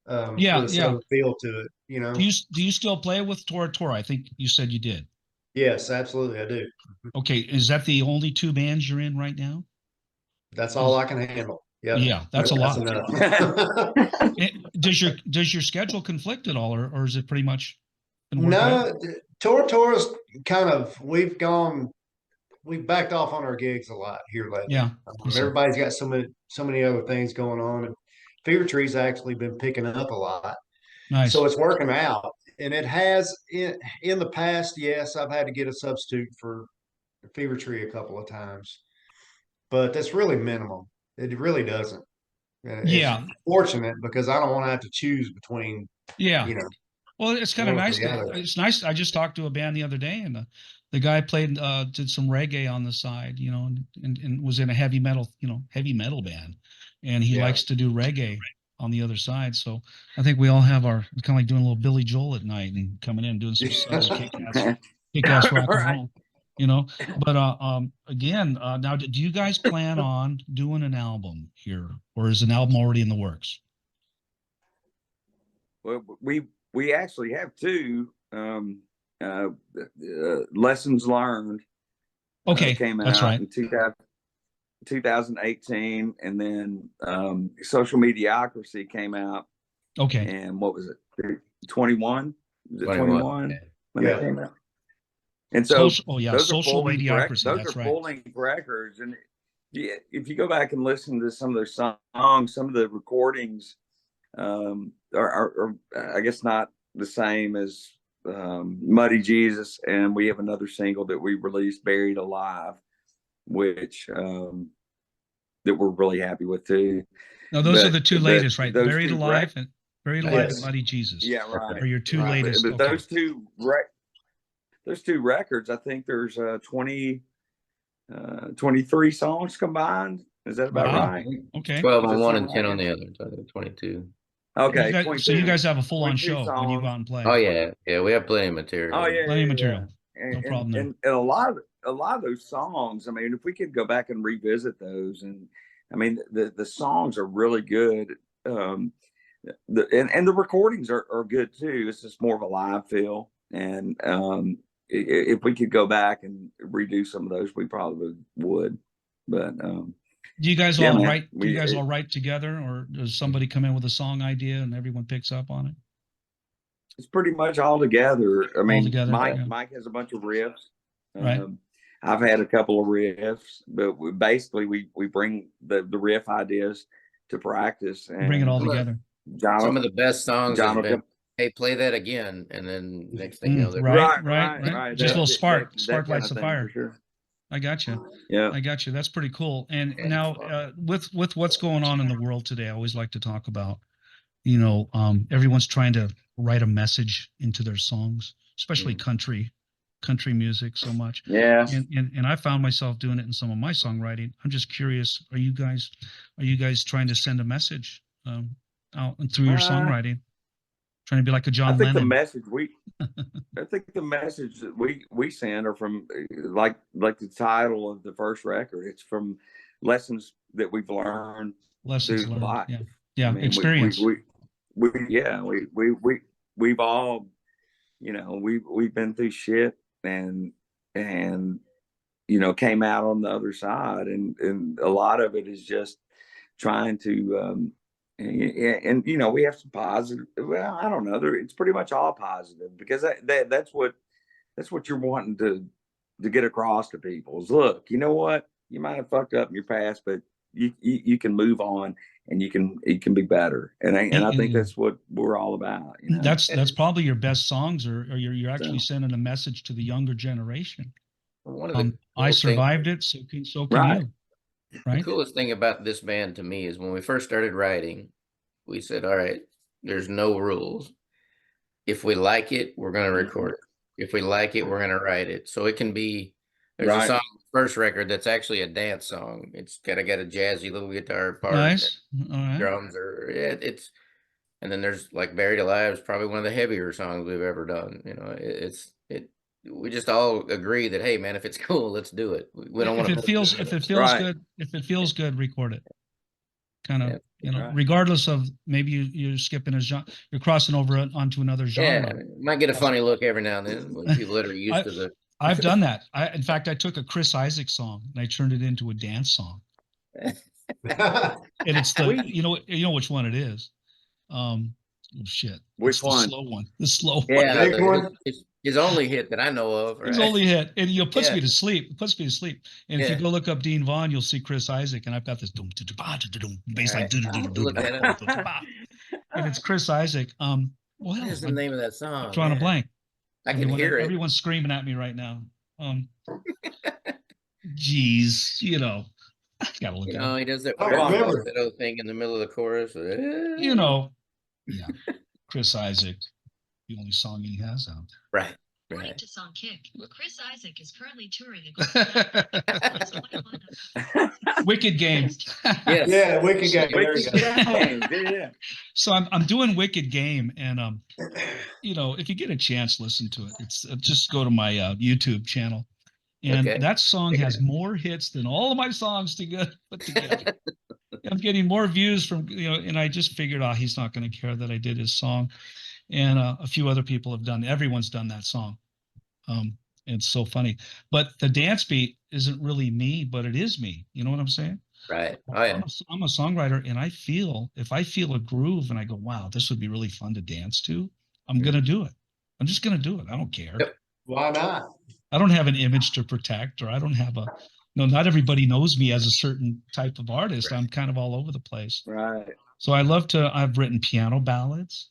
With a certain feel to it. Do you still play with Tora Tora? I think you said you did. Yes, absolutely, I do. Okay, is that the only 2 bands you're in right now? That's all I can handle. Yep. Yeah, that's a lot. Enough. Does your schedule conflict at all, or is it pretty much? No, Tora Tora's we've gone we've backed off on our gigs a lot here lately. Yeah. Everybody's got so many other things going on, and Fevertree's actually been picking up a lot. Nice. So it's working out. And it has in the past, yes, I've had to get a substitute for Fevertree a couple of times, but that's really minimum. It really doesn't. And Yeah. it's fortunate because I don't want to have to choose between, Yeah. you know, Well, it's kind of one or nice. the other. It's nice. I just talked to a band the other day, and the guy did some reggae on the side, you know, and was in a heavy metal band, and he Yeah. likes to do reggae on the other side. So I think we all have our kind of like doing a little Billy Joel at night and coming in and doing some southern kick-ass rock and roll, you know. But again, now, do you guys plan on doing an album here, or is an album already in the works? Well, we actually have two lessons learned. Okay, came out that's right. in 2018, and then Social Mediocrity came out. Okay. And what was it? 21? Was it 21 when Yeah. that came out? And so those Social are Mediocrity. Those That's are right. full-length records, and if you go back and listen to some of their songs, some of the recordings are I guess not the same as Muddy Jesus, and we have another single that we released, Buried Alive, which that we're really happy with too. Now those are the two latest, right? Buried Alive and Yes. Muddy Jesus. Yeah, right. Are your two Right. latest? But Okay. those two records, I think there's 23 songs combined. Is that about Wow. right? Okay. 12 on Does that one sound and 10 on right? the other. So 22. Okay. So you 22. guys have a full-on 22 show when you go songs. out and play. Oh yeah, we have plenty of material. Oh yeah, Plenty of yeah, material. yeah. No problem there. And a lot of those songs, I mean, if we could go back and revisit those, and I mean, the songs are really good. And the recordings are good too. It's just more of a live feel. And if we could go back and redo some of those, we probably would. But do you guys yeah, all man, write? Do you guys all write together, or does somebody come in with a song idea and everyone picks up on it? it's pretty much all together. I mean, together, yeah. Mike has a bunch of riffs. Right. I've had a couple of riffs, but we bring the riff ideas to practice and Bring it all together. Some of the best songs have Jonathan. been, hey, play that again, and then next thing you know, they're Right. Just a little spark that lights the kind of thing, fire. for sure. I got you. Yeah. I got you. That's pretty cool. And Yeah, now, with what's going on in the world today, I always like to talk about, you know, everyone's trying to write a message into their songs, especially country music so much. Yeah. And I found myself doing it in some of my songwriting. I'm just curious, are you guys trying to send a message out and through your songwriting? Trying to be like a John Lennon? I think the message that we send are from like the title of the first record. It's from lessons that we've learned. Lessons through learned. life. Yeah. I mean, Experience. We've all, you know, we've been through shit and you know, came out on the other side, and a lot of it is just trying to and you know, we have some positive, well, I don't know, it's pretty much all positive, because that's what you're wanting to get across to people is, look, you know what, you might have fucked up in your past, but you can move on, and you can be better, and I think that's what we're all about, you know? That's probably your best songs, or you're actually sending a message to the younger generation. One of the I survived it, so can Right. you. Right. The coolest thing about this band to me is when we first started writing, we said, all right, there's no rules. If we like it, we're going to record it. If we like it, we're going to write it. So it can be, there's a song, first record, that's actually a dance song. It's got a jazzy little guitar part. Nice. All right. Drums it's, and then there's like Buried Alive is probably one of the heavier songs we've ever done. You know, we just all agree that, hey man, if it's cool, let's do it. We don't want to. If it feels good, record it. Kind of, you know, regardless of maybe you're skipping a genre, you're crossing over onto another genre. Yeah, might get a funny look every now and then when people that are used to the. I've done that. In fact, I took a Chris Isaak song and I turned it into a dance song. And it's the you know which one it is. Oh shit! Which one? The slow one. The slow Yeah, one. His only hit that I know of. His Right? only hit, and it puts Yeah. me to sleep. It puts me to sleep. And if you Yeah. go look up Dean Vaughn, you'll see Chris Isaac, and I've got this bass line, Right. I'll have to look that up. and it's Chris Isaac. Well, What is the I'm name of that song? drawing a man? blank. I can hear it. Everyone's screaming at me right now. Geez, you know, I gotta look You it know, up. he does that I weird remember. falsetto thing in the middle of the chorus. You know, yeah, Chris Isaac, the only song he has out Right. According Right. to Songkick, Chris Isaac is currently touring the there. Wicked Game. Yes. Yeah, Wicked Game. There you Wicked go. Game, yeah. So I'm doing Wicked Game, and you know, if you get a chance, listen to it. It's just go to my YouTube channel, and Okay. that song has more hits than all of my songs put together. I'm getting more views from, you know, and I just figured out he's not going to care that I did his song, and a few other people have done. Everyone's done that song. It's so funny, but the dance beat isn't really me, but it is me. You know what I'm saying? Right. Oh yeah. I'm a songwriter, and if I feel a groove and I go, wow, this would be really fun to dance to, I'm going to do it. I'm just going to do it. I don't care. Yep. Why not? I don't have an image to protect, or I don't have not everybody knows me as a certain type of artist. I'm kind of all over the place. Right. So I've written piano ballads.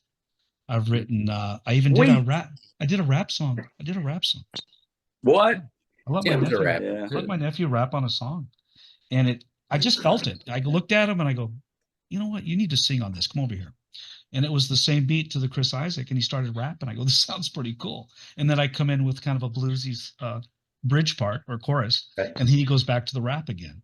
I've written, I even did a rap. I did a rap song. What? I let Tim's a my rapper. Yeah. let my nephew rap on a song, and I just felt it. I looked at him and I go, you know what? You need to sing on this. Come over here. And it was the same beat to the Chris Isaac, and he started rapping. I go, this sounds pretty cool. And then I come in with kind of a bluesy bridge part or chorus, Right. and he goes back to the rap again.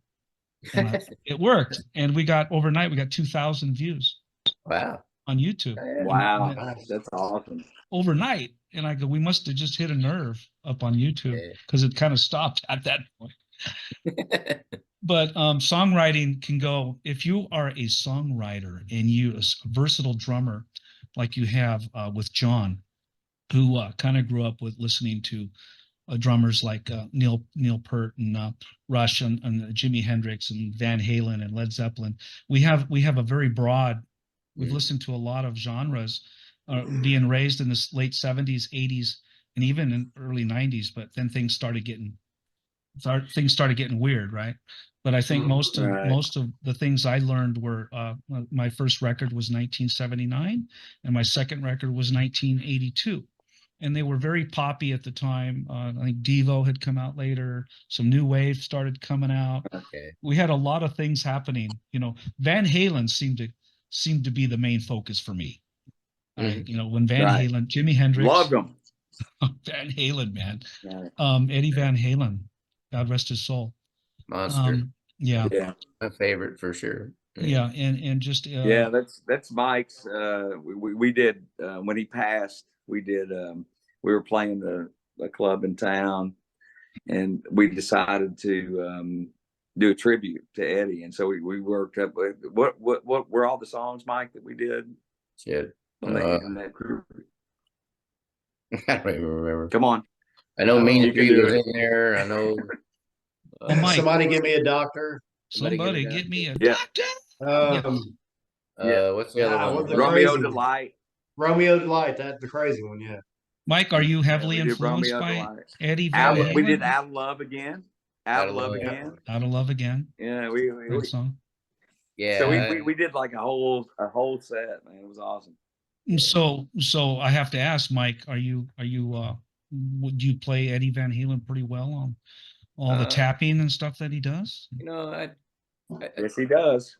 And it worked. And overnight, we got 2,000 views Wow. on YouTube. Wow. And That's awesome. overnight. And I go, we must have just hit a nerve up on YouTube, Yeah. because it kind of stopped at that point. But songwriting can go, if you are a songwriter and a versatile drummer like you have with John, who kind of grew up with listening to drummers like Neil Peart and Rush and Jimi Hendrix and Van Halen and Led Zeppelin. We have a very broad. We've listened to a lot of genres, being raised in the late 70s, 80s, and even in early 90s. But then things started getting weird, right? But I think most of the things I learned were, my first record was 1979, and my second record was 1982, and they were very poppy at the time. I think Devo had come out later. Some new wave started coming out. Okay. We had a lot of things happening. You know, Van Halen seemed to be the main focus for me. You know, when Van Halen, Jimi Hendrix, Loved them. Van Halen, man, Right. Eddie Van Halen, God rest his soul. Monster. Yeah. Yeah. My favorite for sure. Yeah, and just Yeah, that's Mike's. We did when he passed. We did. We were playing a club in town, and we decided to do a tribute to Eddie. And so we worked up with what were all the songs, Mike, that we did Shit. in that group? I don't even remember. Come on. I know Mean You can Street do was it. in there. I know. Mike. Somebody give me a doctor. Somebody get me a Yeah. doctor. What's the other one? what's the Romeo crazy one? Delight. Romeo Delight. That's the crazy one. Yeah. Mike, are you heavily We did influenced Romeo by Delight. Eddie Van Halen? We did Out of Love Again. Out of Love Out of Love. Again. Out of Love Again. Yeah, Great song. Yeah. So we did like a whole set, man. It was awesome. So I have to ask, Mike, would you play Eddie Van Halen pretty well on all the tapping and stuff that he does? You know, Yes, he does.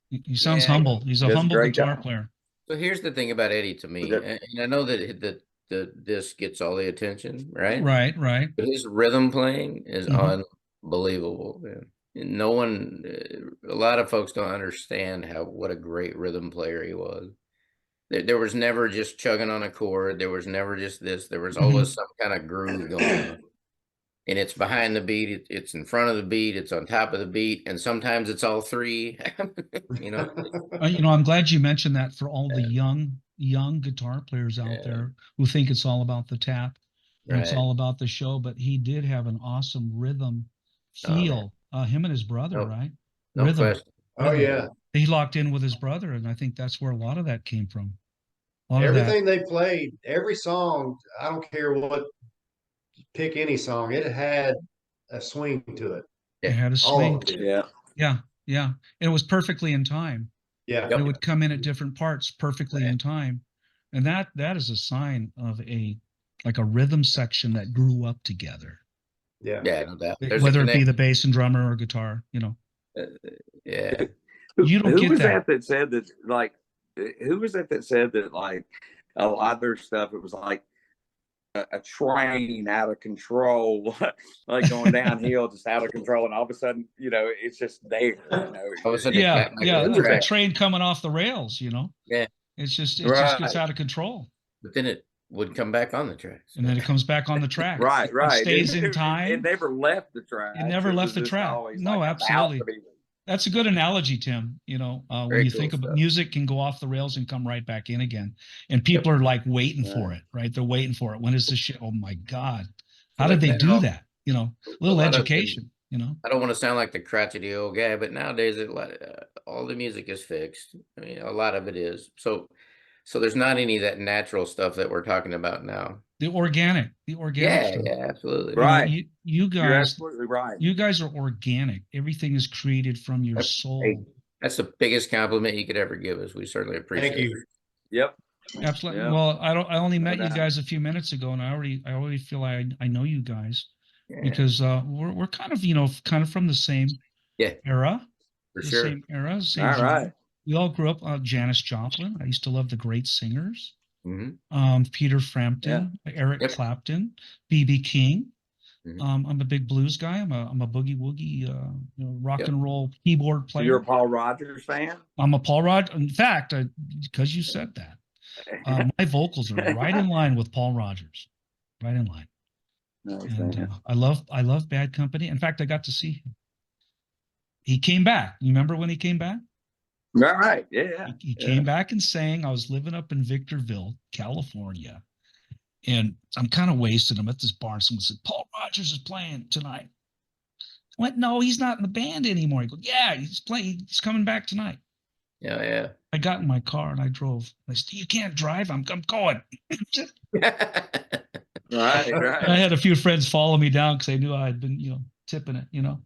He sounds Yeah. humble. He's a Does a humble great guitar job. player. so here's the thing about Eddie to me, That- and I know that the disc gets all the attention, right? Right. But his rhythm playing is Mhm. unbelievable. Man. And no one, a lot of folks don't understand what a great rhythm player he was. There was never just chugging on a chord. There was never just this. There was always some kind of groove going on. And it's behind the beat. It's in front of the beat. It's on top of the beat. And sometimes it's all three. You know, I'm glad you mentioned that for all the young guitar players out there who think it's all about the tap and it's Right. all about the show. But he did have an awesome rhythm feel. Him and his brother, No- right? no Rhythm. question. Oh yeah. He locked in with his brother, and I think that's where a lot of that came from. All of that. Everything they played, every song, I don't care what, pick any song, it had a swing to it. It had a All swing. of them did. Yeah. Yeah, yeah. And it was perfectly in time. Yeah. It would come in at different parts perfectly in time. And that is a sign of a rhythm section that grew up together. Yeah. Yeah, no doubt. There's a Whether it be the connection. bass and drummer or guitar, you know. Yeah. You don't Who get was that. that said that, like, who was that said that, like, a lot of their stuff, it was like a train out of control, like going downhill, just out of control, and all of a sudden, you know, it's just there. You know, All of a sudden, Yeah, yeah, like a track. train coming off the rails, you know. Yeah. It just Right. gets out of control. But then it would come back on the tracks. And then it comes back on the track. Right, right. It stays in time. It never left the track. It never left the was just track. always, No, like, absolutely. about to be. That's a good analogy, Tim. You know, when Very you cool think about stuff. music can go off the rails and come right back in again. And people are like waiting for it, right? They're waiting for it. When is this shit? Oh my God. How did Like they do now, that? You know, a a little lot of education, you know? I don't want to sound like the crotchety old guy, but nowadays all the music is fixed. I mean, a lot of it is. So there's not any of that natural stuff that we're talking about now. The organic Yeah, stuff. yeah, absolutely. You know, Right. you You're guys, absolutely right. you guys are organic. Everything is created from your Hey, soul. that's the biggest compliment you could ever give us. We certainly appreciate Thank you. it. Yep. Absolutely. Yeah. Well, I only met you doubt. guys a few minutes ago, and I already feel I know you guys Yeah, because we're kind of, you know, kind of from the same yeah, era, for the sure. same era, same All genre. right. We all grew up on Janis Joplin. I used to love the great singers. hmm Peter Frampton, Eric Yep. Clapton, B.B. King. Mhm. I'm a big blues guy. I'm a boogie woogie, you know, rock Yep. and roll keyboard So you're a player. Paul Rogers fan? I'm a Paul Rod. In fact, because you said that, my vocals are right in line with Paul Rogers, right in line. Nice, And man. I love Bad Company. In fact, I got to see him. He came back. You remember when he came back? All right. Yeah. He came back and sang. I was living up in Victorville, California, and I'm kind of wasted. I'm at this bar, and someone said, Paul Rogers is playing tonight. I went, no, he's not in the band anymore. He goes, yeah, he's playing. He's coming back tonight. Yeah, yeah. I got in my car and I drove. I said, you can't drive. I'm going. Right, And I right. had a few friends follow me down because they knew I had been, you know, tipping it, you know.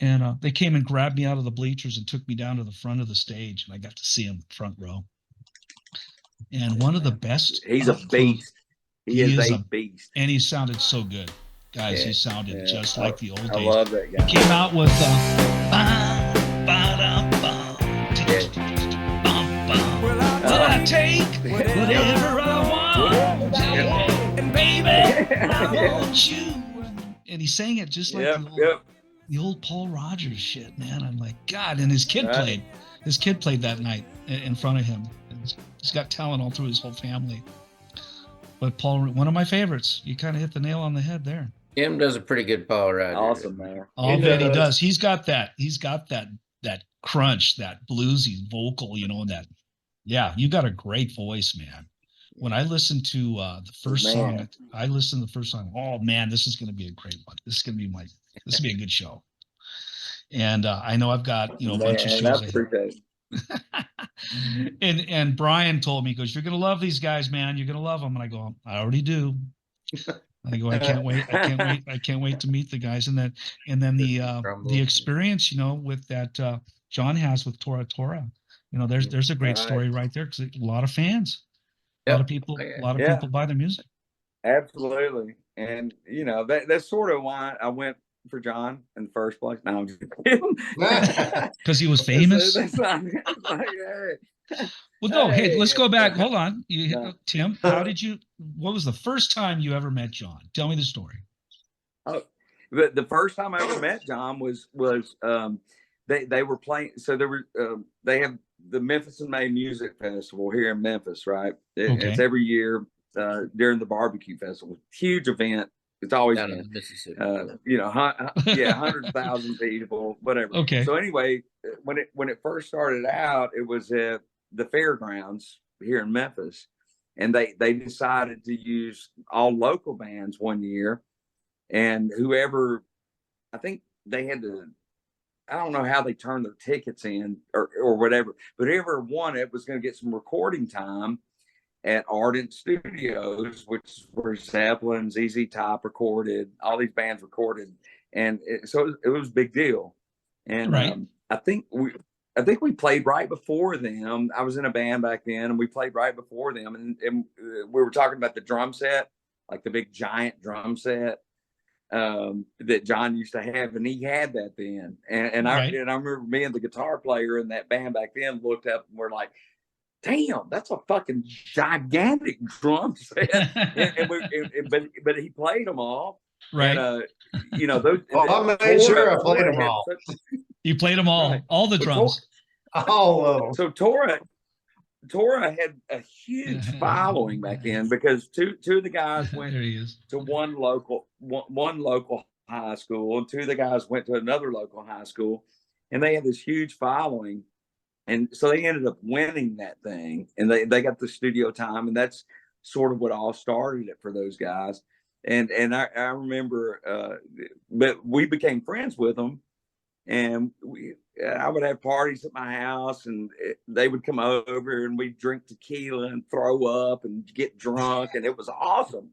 And they came and grabbed me out of the bleachers and took me down to the front of the stage, and I got to see him front row. And one of the best. He's a beast. He is a beast. And he sounded so good, guys. Yeah. He sounded just like the old I days. love that guy. He came out with Well, I take whatever I want, and baby, I want you. And he sang it just like the old Paul Rogers shit, man. I'm like, God. And his kid played. His kid played that night in front of him. He's got talent all through his whole family. But Paul, one of my favorites. You kind of hit the nail on the head there. Jim does a pretty good Paul Rogers. Awesome, man. I'll bet he does. He's got that crunch, that bluesy vocal, you know, and that. Yeah, you got a great voice, man. When I listened to the first song, oh man, this is going to be a great one. This is going to be a good show. And I know I've got, you know, a bunch of shows ahead. and Brian told me, he goes, you're going to love these guys, man. You're going to love them. And I go, I already do. I go, I can't wait to meet the guys. And then the experience, you know, with that John has with Tora Tora, you know, there's a great story right there, because a lot of fans, a lot of people buy the music. Absolutely. And you know, that's sort of why I went for John in the first place. No, I'm just kidding. Because he was famous. That's not, Well, no. Hey, let's go back. Hold on, Tim. What was the first time you ever met John? Tell me the story. Oh, the first time I ever met John was they were playing. So they have the Memphis Music Festival here in Memphis, right? It's every year during the barbecue festival. Huge event. It's always down been, in Mississippi. you know, 100,000 people, whatever. Okay. So anyway, when it first started out, it was at the fairgrounds here in Memphis, and they decided to use all local bands one year, and whoever, I think they had to, I don't know how they turned their tickets in or whatever, but whoever won it was going to get some recording time. at Ardent Studios, which is where Zeppelin, ZZ Top recorded, all these bands recorded, and so it was a big deal. And Right. I think we played right before them. I was in a band back then, and we played right before them, and we were talking about the drum set, like the big giant drum set that John used to have, and he had that then. And I remember me and the guitar player in that band back then looked up and we're like, damn, that's a fucking gigantic drum set. But he played them all. Right. And, you know, those. Well, I made sure I played them all. You played them all, all the drums. All of them. So Tora had a huge following back then because two of the guys went to one local high school, and two of the guys went to another local high school, and they had this huge following. And so they ended up winning that thing, and they got the studio time, and that's sort of what all started it for those guys. And I remember, but we became friends with them, and I would have parties at my house, and they would come over, and we'd drink tequila and throw up and get drunk, and it was awesome.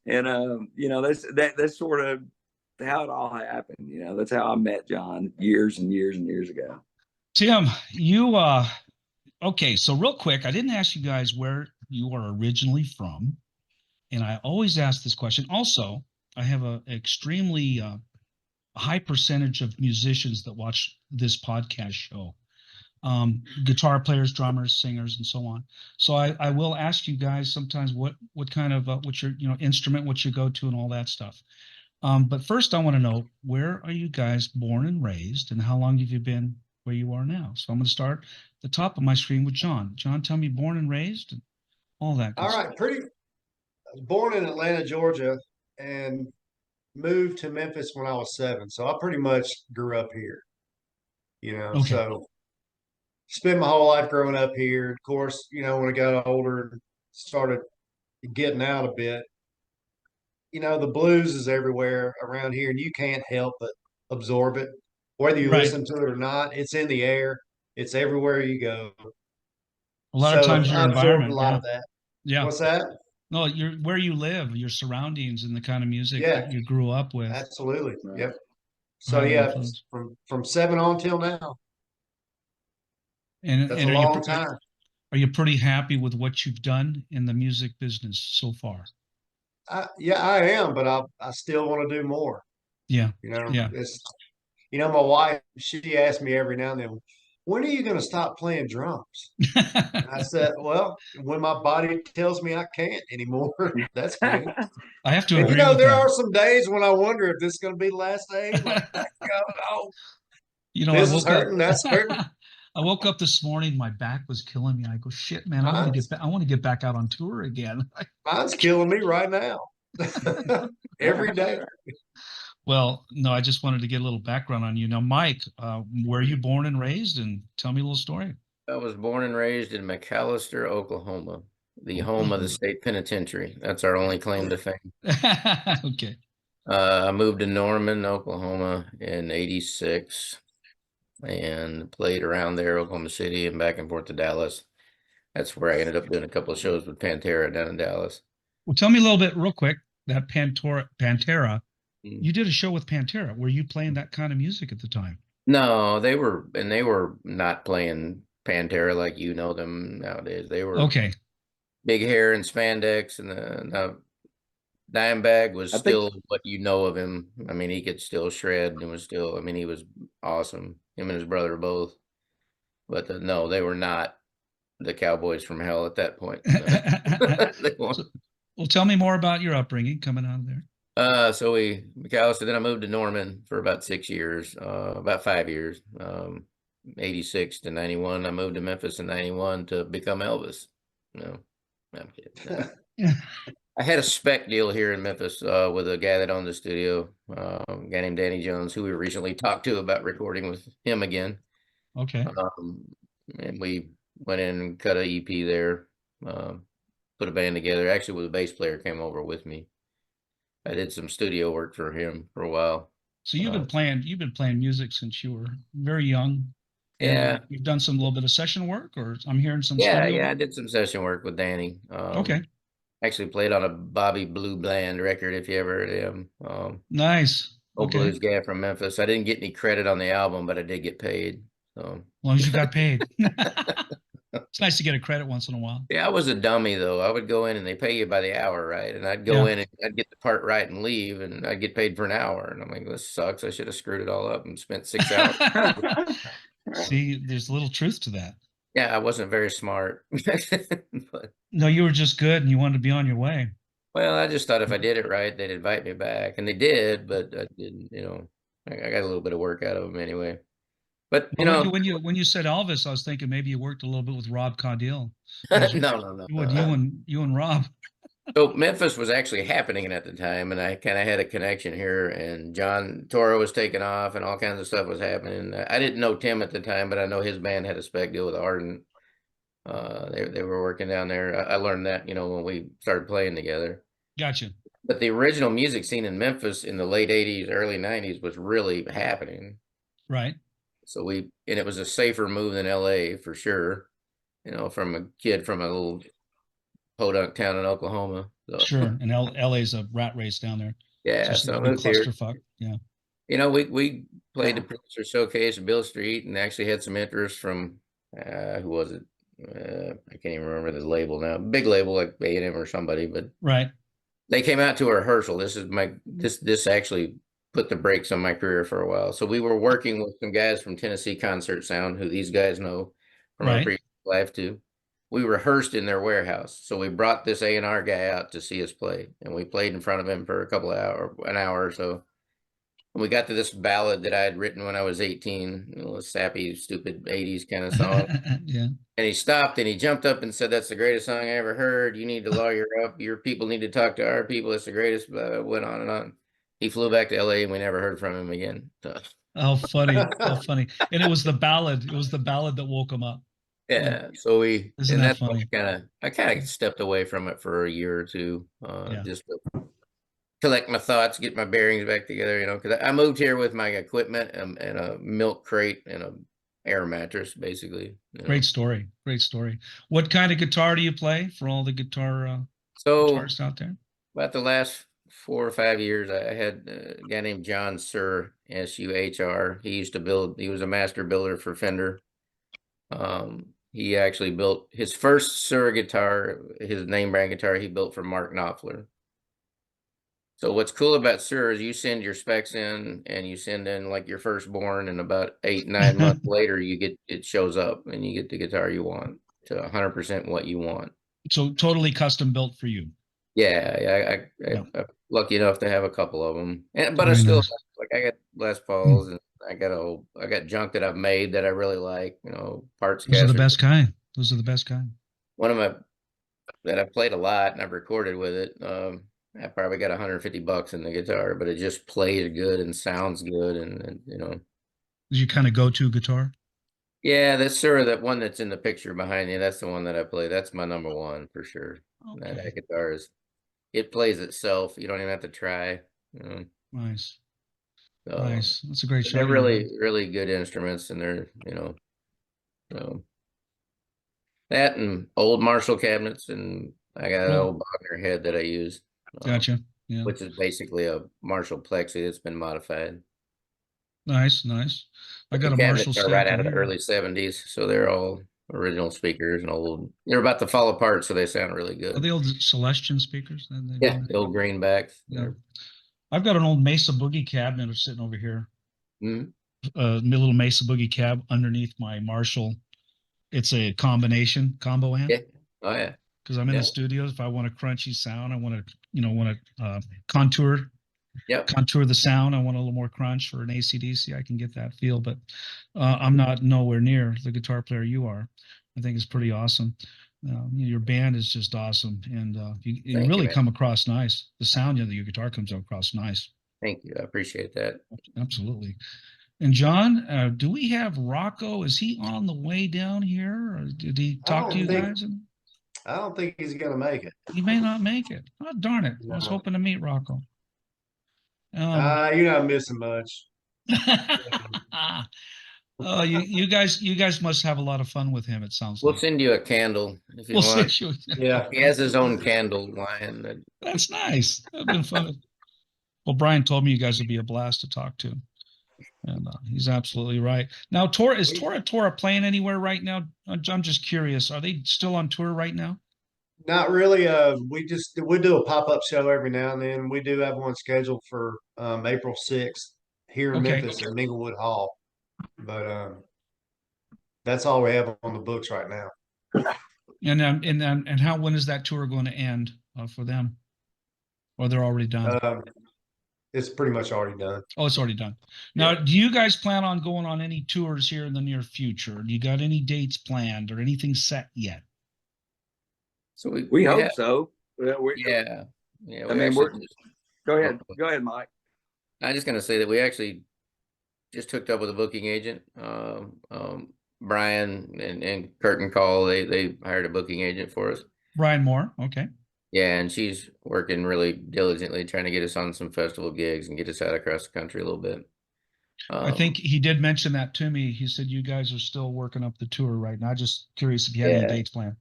And you know, that's sort of how it all happened. You know, that's how I met John years and years and years ago. Tim, you okay, so real quick, I didn't ask you guys where you are originally from, and I always ask this question. Also, I have an extremely high percentage of musicians that watch this podcast show, guitar players, drummers, singers, and so on. So I will ask you guys sometimes what kind of what's your instrument, what you go to, and all that stuff. But first, I want to know, where are you guys born and raised, and how long have you been where you are now? So I'm going to start at the top of my screen with John. John, tell me, born and raised, and all that. All right, I was born in Atlanta, Georgia, and moved to Memphis when I was 7. So I pretty much grew up here, Okay. So spent my whole life growing up here. Of course, when I got older, started getting out a bit. The blues is everywhere around here, and you can't help but absorb it. Whether you listen to it or not, it's in the air. It's everywhere you go. A lot of times your environment. A lot of that. Yeah. What's that? No, where you live, your surroundings, and the kind of music that you grew up with. Absolutely. Right. Yep. So from 7 on till now. And that's a long time. Are you pretty happy with what you've done in the music business so far? Yeah, I am, but I still want to do more. Yeah. My wife, she asks me every now and then, when are you going to stop playing drums? And I said, well, when my body tells me I can't anymore, that's when. I have to agree with there that. are some days when I wonder if this is going to be the last day. Like, this is hurting, that's hurting. I woke up this morning, my back was killing me. I go, shit, man, I want to get back out on tour again. Mine's killing me right now. Every day. Well, no, I just wanted to get a little background on you. Now, Mike, where are you born and raised? And tell me a little story. I was born and raised in McAlester, Oklahoma, the home of the state penitentiary. That's our only claim to fame. Okay. I moved to Norman, Oklahoma in '86 and played around there, Oklahoma City, and back and forth to Dallas. That's where I ended up doing a couple of shows with Pantera down in Dallas. Well, tell me a little bit real quick, that Pantera. You did a show with Pantera. Were you playing that kind of music at the time? No, they were not playing Pantera like you know them nowadays. They were big hair and spandex, and the Dimebag was still what you know of him. I mean, he could still shred and was still. I mean, he was awesome. Him and his brother both. But no, they were not the Cowboys from hell at that point. Well, tell me more about your upbringing coming out of there. So McAlester, then I moved to Norman for about 6 years, about 5 years, 86 to 91. I moved to Memphis in 91 to become Elvis. No, I'm kidding. No. I had a spec deal here in Memphis with a guy that owned the studio, a guy named Danny Jones, who we recently talked to about recording with him again. Okay. And we went in and cut an EP there, put a band together. Actually, with a bass player came over with me. I did some studio work for him for a while. So you've been playing music since you were very young. Yeah. You've done some little bit of session work, or I'm hearing some Yeah, studio I work? did some session work with Danny. Okay, Actually played on a Bobby Blue Bland record, if you ever heard of him. nice. Old Okay, blues guy from Memphis. I didn't get any credit on the album, but I did get paid. So as long as you got paid. It's nice to get a credit once in a while. yeah, I was a dummy though. I would go in and they pay you by the hour, right? And I'd go Yeah. in and I'd get the part right and leave, and I'd get paid for an hour. And I'm like, this sucks. I should have screwed it all up and spent 6 hours. See, there's a little truth to that. Yeah, I wasn't very smart. But No, you were just good and you wanted to be on your way. well, I just thought if I did it right, they'd invite me back, and they did, but I didn't. I got a little bit of work out of them anyway. But Well, when you said Elvis, I was thinking maybe you worked a little bit with Rob Caudill. no. You and Rob. So Memphis was actually happening at the time, and I kind of had a connection here. And John Tora was taking off, and all kinds of stuff was happening. I didn't know Tim at the time, but I know his band had a spec deal with Ardent. They were working down there. I learned that when we started playing together. Gotcha. But the original music scene in Memphis in the late '80s, early '90s was really happening. Right. So and it was a safer move than LA for sure. From a kid from a little podunk town in Oklahoma. So. Sure. And LA's a rat race down there. Yeah, Just so a big clusterfuck. Yeah. We played the producer showcase at Bill Street and actually had some interest from who was it? I can't even remember the label now. Big label like A&M or somebody, but right. They came out to a rehearsal. This actually put the brakes on my career for a while. So we were working with some guys from Tennessee Concert Sound, who these guys know from our previous life too. We rehearsed in their warehouse. So we brought this A&R guy out to see us play, and we played in front of him for an hour or so. And we got to this ballad that I had written when I was 18, a sappy, stupid 80s kind of song. Yeah. And he stopped and he jumped up and said, "That's the greatest song I ever heard. You need to lawyer up. Your people need to talk to our people. It's the greatest." Went on and on. He flew back to LA and we never heard from him again. So. How funny. How funny. And it was the ballad. It was the ballad that woke him up. Yeah. So Isn't that funny? I kind of stepped away from it for a year or two, just to collect my thoughts, get my bearings back together, because I moved here with my equipment and a milk crate and a air mattress, basically. Great story. Great story. What kind of guitar do you play for all the guitarists out there? About the last 4 or 5 years, I had a guy named John Suhr, S-U-H-R. He was a master builder for Fender. He actually built his first Suhr guitar, his name brand guitar, he built for Mark Knopfler. So what's cool about Suhr is you send your specs in and you send in like your firstborn, and about 8-9 months later it shows up and you get the guitar you want to 100% what you want. So totally custom built for you. Yeah. I'm lucky enough to have a couple of them, but I still I got Les Pauls and I got junk that I've made that I really like. Parts. Those are the best kind. One of my that I've played a lot and I've recorded with it. I probably got $150 in the guitar, but it just plays good and sounds good, and Is your kind of go-to guitar? Yeah, that's sure that one that's in the picture behind you. That's the one that I play. That's my number one for sure. Okay. That guitar it plays itself. You don't even have to try. Nice. So, nice. That's a great show. They're really, really good instruments, and they're so that and old Marshall cabinets, and I got an old Bogner head that I use. Gotcha. Yeah. Which is basically a Marshall Plexi that's been modified. Nice. I got a Marshall stack right out of the early 70s, so they're all original speakers and old. They're about to fall apart, so they sound really good. Are they old Celestion speakers? Yeah, the old greenbacks. Yeah. I've got an old Mesa Boogie cabinet sitting over here. Mm-hmm. A little Mesa Boogie cab underneath my Marshall. It's a combo amp. Yeah. Oh yeah. Because I'm in the studio. If I want a crunchy sound, I want to, contour the sound. I want a little more crunch for an AC/DC. I can get that feel, but I'm not nowhere near the guitar player you are. I think it's pretty awesome. Your band is just awesome, and you really come across nice. The sound of your guitar comes across nice. Thank you. I appreciate that. Absolutely. And John, do we have Rocco? Is he on the way down here, or did he talk to you guys? I don't think he's going to make it. He may not make it. Oh, darn it. No. I was hoping to meet Rocco. You're not missing much. Oh, you guys must have a lot of fun with him. It sounds We'll like. send you a candle if you We'll want. see you. Yeah. He has his own candle line. That's nice. That'd been fun. Well, Brian told me you guys would be a blast to talk to, and he's absolutely right. Now, is Tora playing anywhere right now? I'm just curious. Are they still on tour right now? Not really. We do a pop-up show every now and then. We do have one scheduled for April 6th here in Okay. Memphis at Minglewood Hall. But that's all we have on the books right now. And how when is that tour going to end for them? Or they're already done? It's pretty much already done. Oh, it's already done. Now, Yeah. do you guys plan on going on any tours here in the near future? Do you got any dates planned or anything set yet? So We hope have, so. yeah. I mean, go ahead, Mike. I'm just gonna say that we actually just hooked up with a booking agent. Brian and Curtin Call, they hired a booking agent for us. Brian Moore, okay. Yeah, and she's working really diligently trying to get us on some festival gigs and get us out across the country a little bit. I think he did mention that to me. He said you guys are still working up the tour right now. Just curious if you had any dates planned.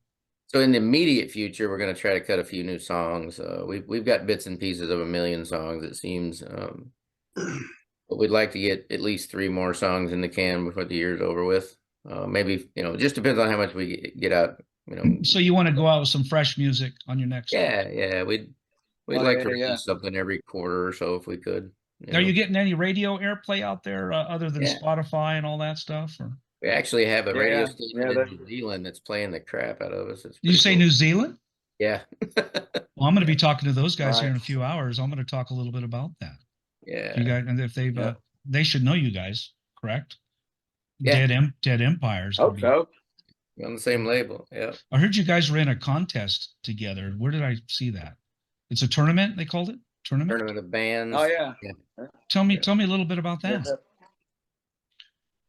So in the immediate future, we're going to try to cut a few new songs. We've got bits and pieces of 1 million songs, it seems. But we'd like to get at least 3 more songs in the can before the year's over with. Maybe, it just depends on how much we get out. So you want to go out with some fresh music on your next? Yeah. We'd like to release something every quarter or so if we could. Are you getting any radio airplay out there other than Spotify and all that stuff? Or? We actually have a radio station in New Zealand that's playing the crap out of us. You say cool. New Zealand? Yeah. Well, I'm going to be talking to those guys here in a few hours. I'm going to talk a little bit about that. Yeah. You guys, and if they've, they should know you guys, correct? Yeah. Dead Empires. Hope so. We're on the same label. Yeah. I heard you guys ran a contest together. Where did I see that? It's a tournament, they called it? Tournament of bands. Oh yeah. Tell me a little bit about that.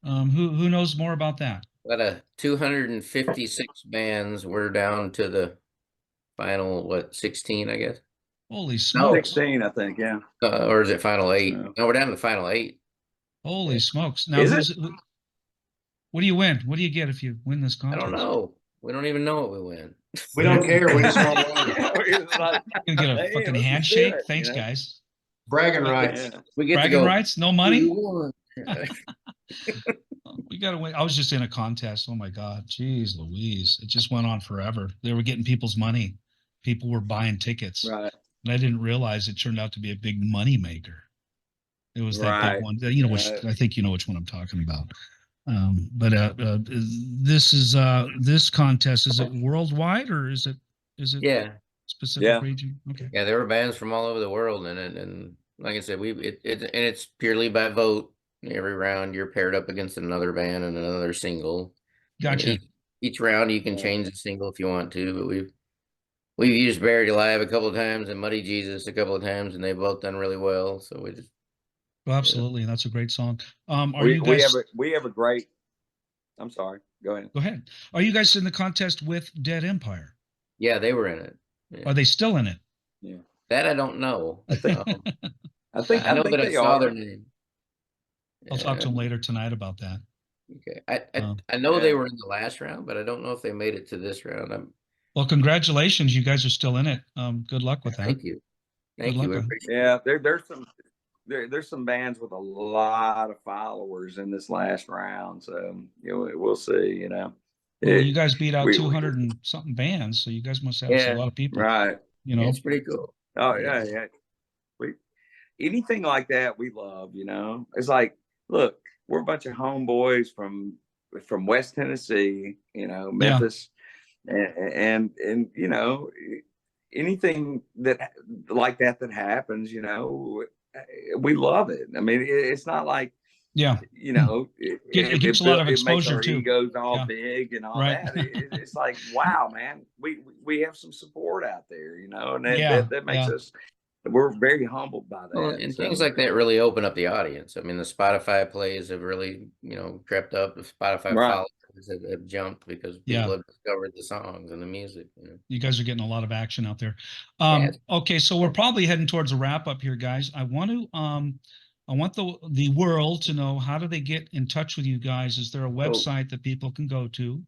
Who knows more about that? Out 256 bands, we're down to the final 16, I guess. Holy smokes! 16, I think. Yeah. Or is it final 8? No, we're down to the final 8. Holy smokes! Now, what do you win? What do you get if you win this contest? I don't know. We don't even know what we win. We don't care. We just want to win. You get a fucking handshake. Thanks, guys. Bragging rights. We get bragging rights. No money. We got to win. I was just in a contest. Oh my God. Jeez Louise. It just went on forever. They were getting people's money. People were buying tickets. Right. And I didn't realize it turned out to be a big money maker. It was that big one. Which I think you know which one I'm talking about. This contest, is it worldwide or is it specific region? Okay. Yeah, there were bands from all over the world in it, and like I said, it's purely by vote. Every round you're paired up against another band and another single. Gotcha. Each round you can change the single if you want to, but we've used Buried Alive a couple of times and Muddy Jesus a couple of times, and they've both done really well. So we just absolutely, that's a great song. We have a great. I'm sorry. Go ahead. Go ahead. Are you guys in the contest with Dead Empire? Yeah, they were in it. Yeah. Are they still in it? Yeah. That I don't know. I think I know that I saw their name. I'll talk to them later tonight about that. Okay. I know they were in the last round, but I don't know if they made it to this round. Well, congratulations. You guys are still in it. Good luck with that. Thank you. Thank you. Yeah, there's some bands with a lot of followers in this last round, so we'll see. Well, you guys beat out 200 and something bands, so you guys must have a lot of people, right? It's pretty cool. Oh yeah. Anything like that we love. It's like, look, we're a bunch of homeboys from West Tennessee, Memphis, and anything that like that happens, we love it. I mean, it's not like, it gives a lot of exposure too. Egos all big and all that. It's like, wow, man, we have some support out there, and that makes us. We're very humbled by that. Well, and things like that really open up the audience. I mean, the Spotify plays have really, crept up. The Spotify followers have jumped because people have discovered the songs and the music. You guys are getting a lot of action out there. Okay, so we're probably heading towards a wrap up here, guys. I want to I want the world to know, how do they get in touch with you guys? Is there a website that people can go to?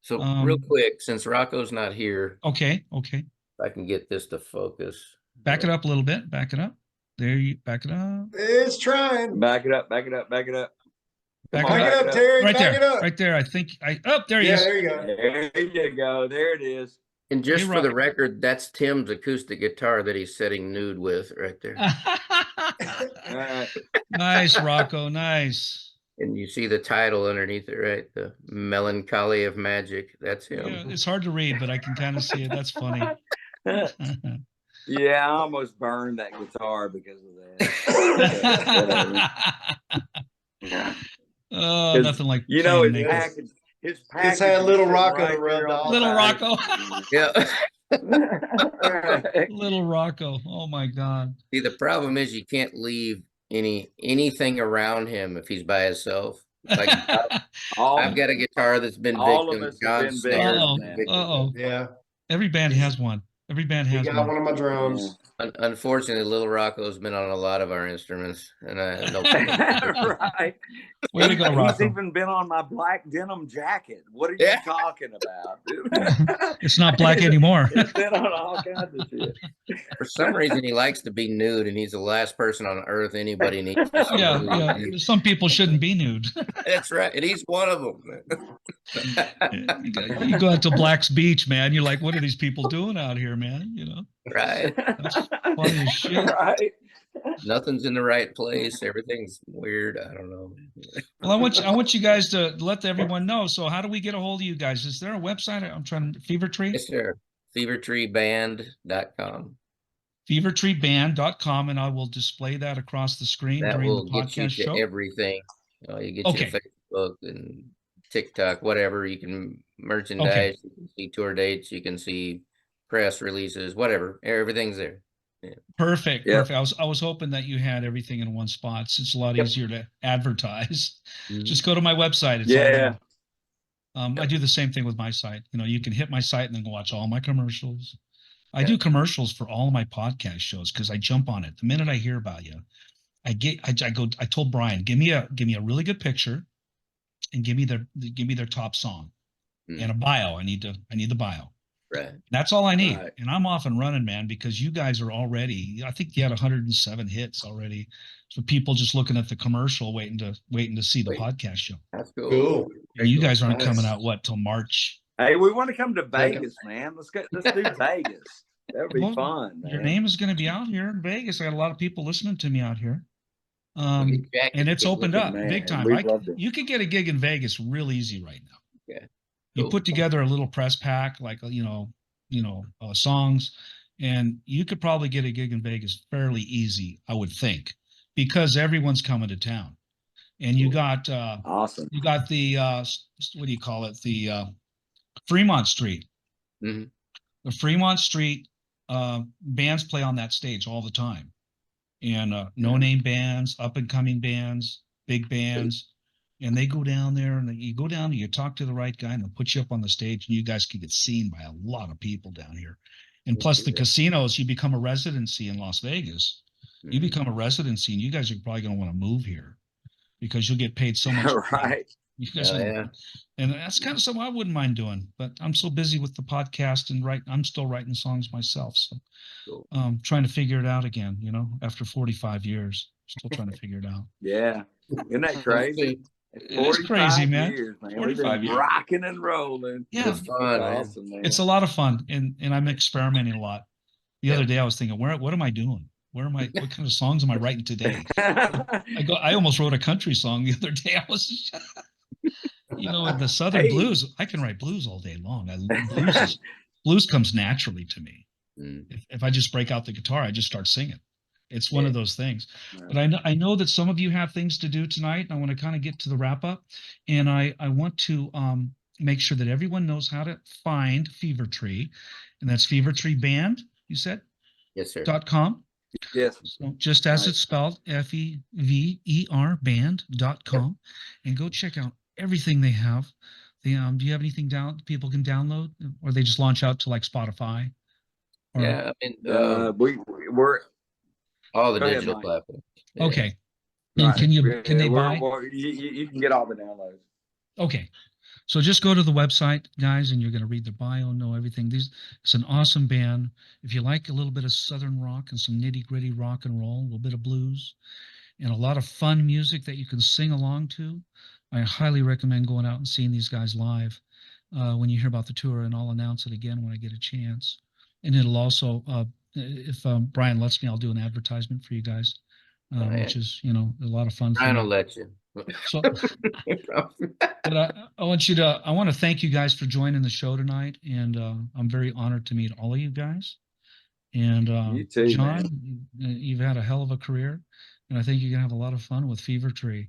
So real quick, since Rocco's not here, Okay. if I can get this to focus. Back it up a little bit. Back it up. There you back it up. It's trying. Back it up, back it up, back it up. Back Back it up, Terry. Right back there. it up. Right there. I think there he Yeah, is. there you go. There you go. There it is. And just Hey, for the Rock. record, that's Tim's acoustic guitar that he's setting nude with right there. All right. Nice, Rocco. Nice. And you see the title underneath it, right? The Melancholy of Magic. That's him. Yeah, it's hard to read, but I can kind of see it. That's funny. Yeah, I almost burned that guitar because of that. Yeah. Oh, nothing like his naked. package. His It's package had little is Rocco right to rub there on off. Little the Rocco. back. Right. Little Rocco. Oh my God. See, the problem is you can't leave anything around him if he's by himself. Like I've got a guitar that's been all of victim. us have John been Snare Uh-oh. victim. Uh-oh. Yeah. Every band has one. Every band He has got one one. of my drums. Unfortunately, Little Rocco's been on a lot of our instruments, and Right. Way to go, He's Rocco. even been on my black denim jacket. What are you Yeah. talking about, dude? It's not black anymore. He's been on all kinds of shit. For some reason he likes to be nude, and he's the last person on earth anybody needs to see Yeah, nude. yeah. Some people shouldn't be nude. That's right, and he's one of them. You go out to Black's Beach, man. You're like, what are these people doing out here, man? You know, Right? that's funny as shit. Right. Nothing's in the right place. Everything's weird. I don't know. Well, I want you guys to let everyone know. So, how do we get a hold of you guys? Is there a website? I'm trying to Fevertree. Yes, sir. Fevertreeband.com. Fevertreeband.com, and I will display that across the screen That during will the get you podcast to show. everything. You get Okay. you Facebook and TikTok, whatever. You can merchandise, you can see tour dates, you can see press releases, whatever. Everything's there. Perfect. Yep. Perfect. I was hoping that you had everything in one spot. It's a lot easier to advertise. Mhm. Just go to my website. It's Yeah. all there. I do the same thing with my site. You can hit my site and then watch all my commercials. I do commercials for all of my podcast shows because I jump on it. The minute I hear about you, I told Brian, give me a really good picture and give me their top song and a bio. I need the bio. Right. That's all I need. Right. And I'm off and running, man, because you guys are already, I think you had 107 hits already. So people just looking at the commercial, waiting to see the podcast show. That's cool. Cool. Yeah, you guys aren't Nice. coming out till March. Hey, we want to come to Vegas, man. Let's do Vegas. That would be Well, fun, man. Your name is going to be out here in Vegas. I got a lot of people listening to me out here. Get Jack And to it's keep opened looking, up man. big time. We'd love to. You could get a gig in Vegas real easy right now. Okay. You Cool. put together a little press pack, like songs, and you could probably get a gig in Vegas fairly easy, I would think, because everyone's coming to town. And you got Awesome. you got the what do you call it? The Fremont Street. Mhm. The Fremont Street bands play on that stage all the time, and no-name bands, up-and-coming bands, big bands, and they go down there, and you go down and you talk to the right guy, and they'll put you up on the stage, and you guys can get seen by a lot of people down here. And plus the casinos, you become a residency in Las Vegas. You become a residency, and you guys are probably going to want to move here because you'll get paid so much. Right. You guys Oh, will- yeah. And that's kind of something I wouldn't mind doing, but I'm so busy with the podcast and I'm still writing songs myself. So Cool. trying to figure it out again, after 45 years, still trying to figure it out. Yeah. Isn't that crazy? It is crazy, man. Years, man. 45 We've been years. rocking and rolling. Yeah. It's fun, man. Awesome, man. It's a lot of fun, and I'm experimenting a lot. The other day I was thinking, what am I doing? What kind of songs am I writing today? I almost wrote a country song the other day. I was, in the Southern blues, I can write blues all day long. Blues comes naturally to me. Mm. If I just break out the guitar, I just start singing. It's one of those things. Right. But I know that some of you have things to do tonight. And I want to kind of get to the wrap up, and I want to make sure that everyone knows how to find Fevertree, and that's Fevertreeband. You said Yes, sir. .com. Yes. So just as Right. it's spelled, Fever band.com, and go check out everything they have. Do you have anything people can download, or they just launch out to like Spotify? Or- Yeah, I mean, We're all the Go ahead, digital Mike. platforms. Yeah. Okay. And can they buy? You can get all the downloads. Okay. So just go to the website, guys, and you're going to read their bio, know everything. It's an awesome band. If you like a little bit of Southern rock and some nitty-gritty rock and roll, a little bit of blues, and a lot of fun music that you can sing along to, I highly recommend going out and seeing these guys live when you hear about the tour, and I'll announce it again when I get a chance. And it'll also, if Brian lets me, I'll do an advertisement for you guys, which is, a lot of fun. Brian will let you. So, but I want to thank you guys for joining the show tonight, and I'm very honored to meet all of you guys. And you too, John, man. You've had a hell of a career, and I think you're gonna have a lot of fun with Fevertree.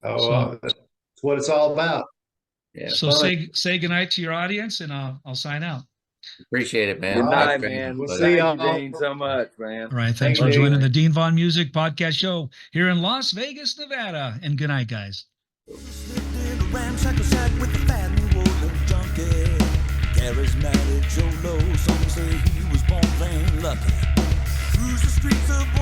Oh, that's what it's all about. Yeah. So say goodnight to your audience, and I'll sign out. Appreciate it, man. Good night, Thanks, man. We'll Thank see you, y'all. Dean, so much, man. All right, thanks Thanks, for Dean. joining the Dean Vaughn Music Podcast Show here in Las Vegas, Nevada. And good night, guys. In a ramshackle shack with a fat New Orleans junkie. Charismatic Joe Low, some say he was born plain lucky. Cruise the streets of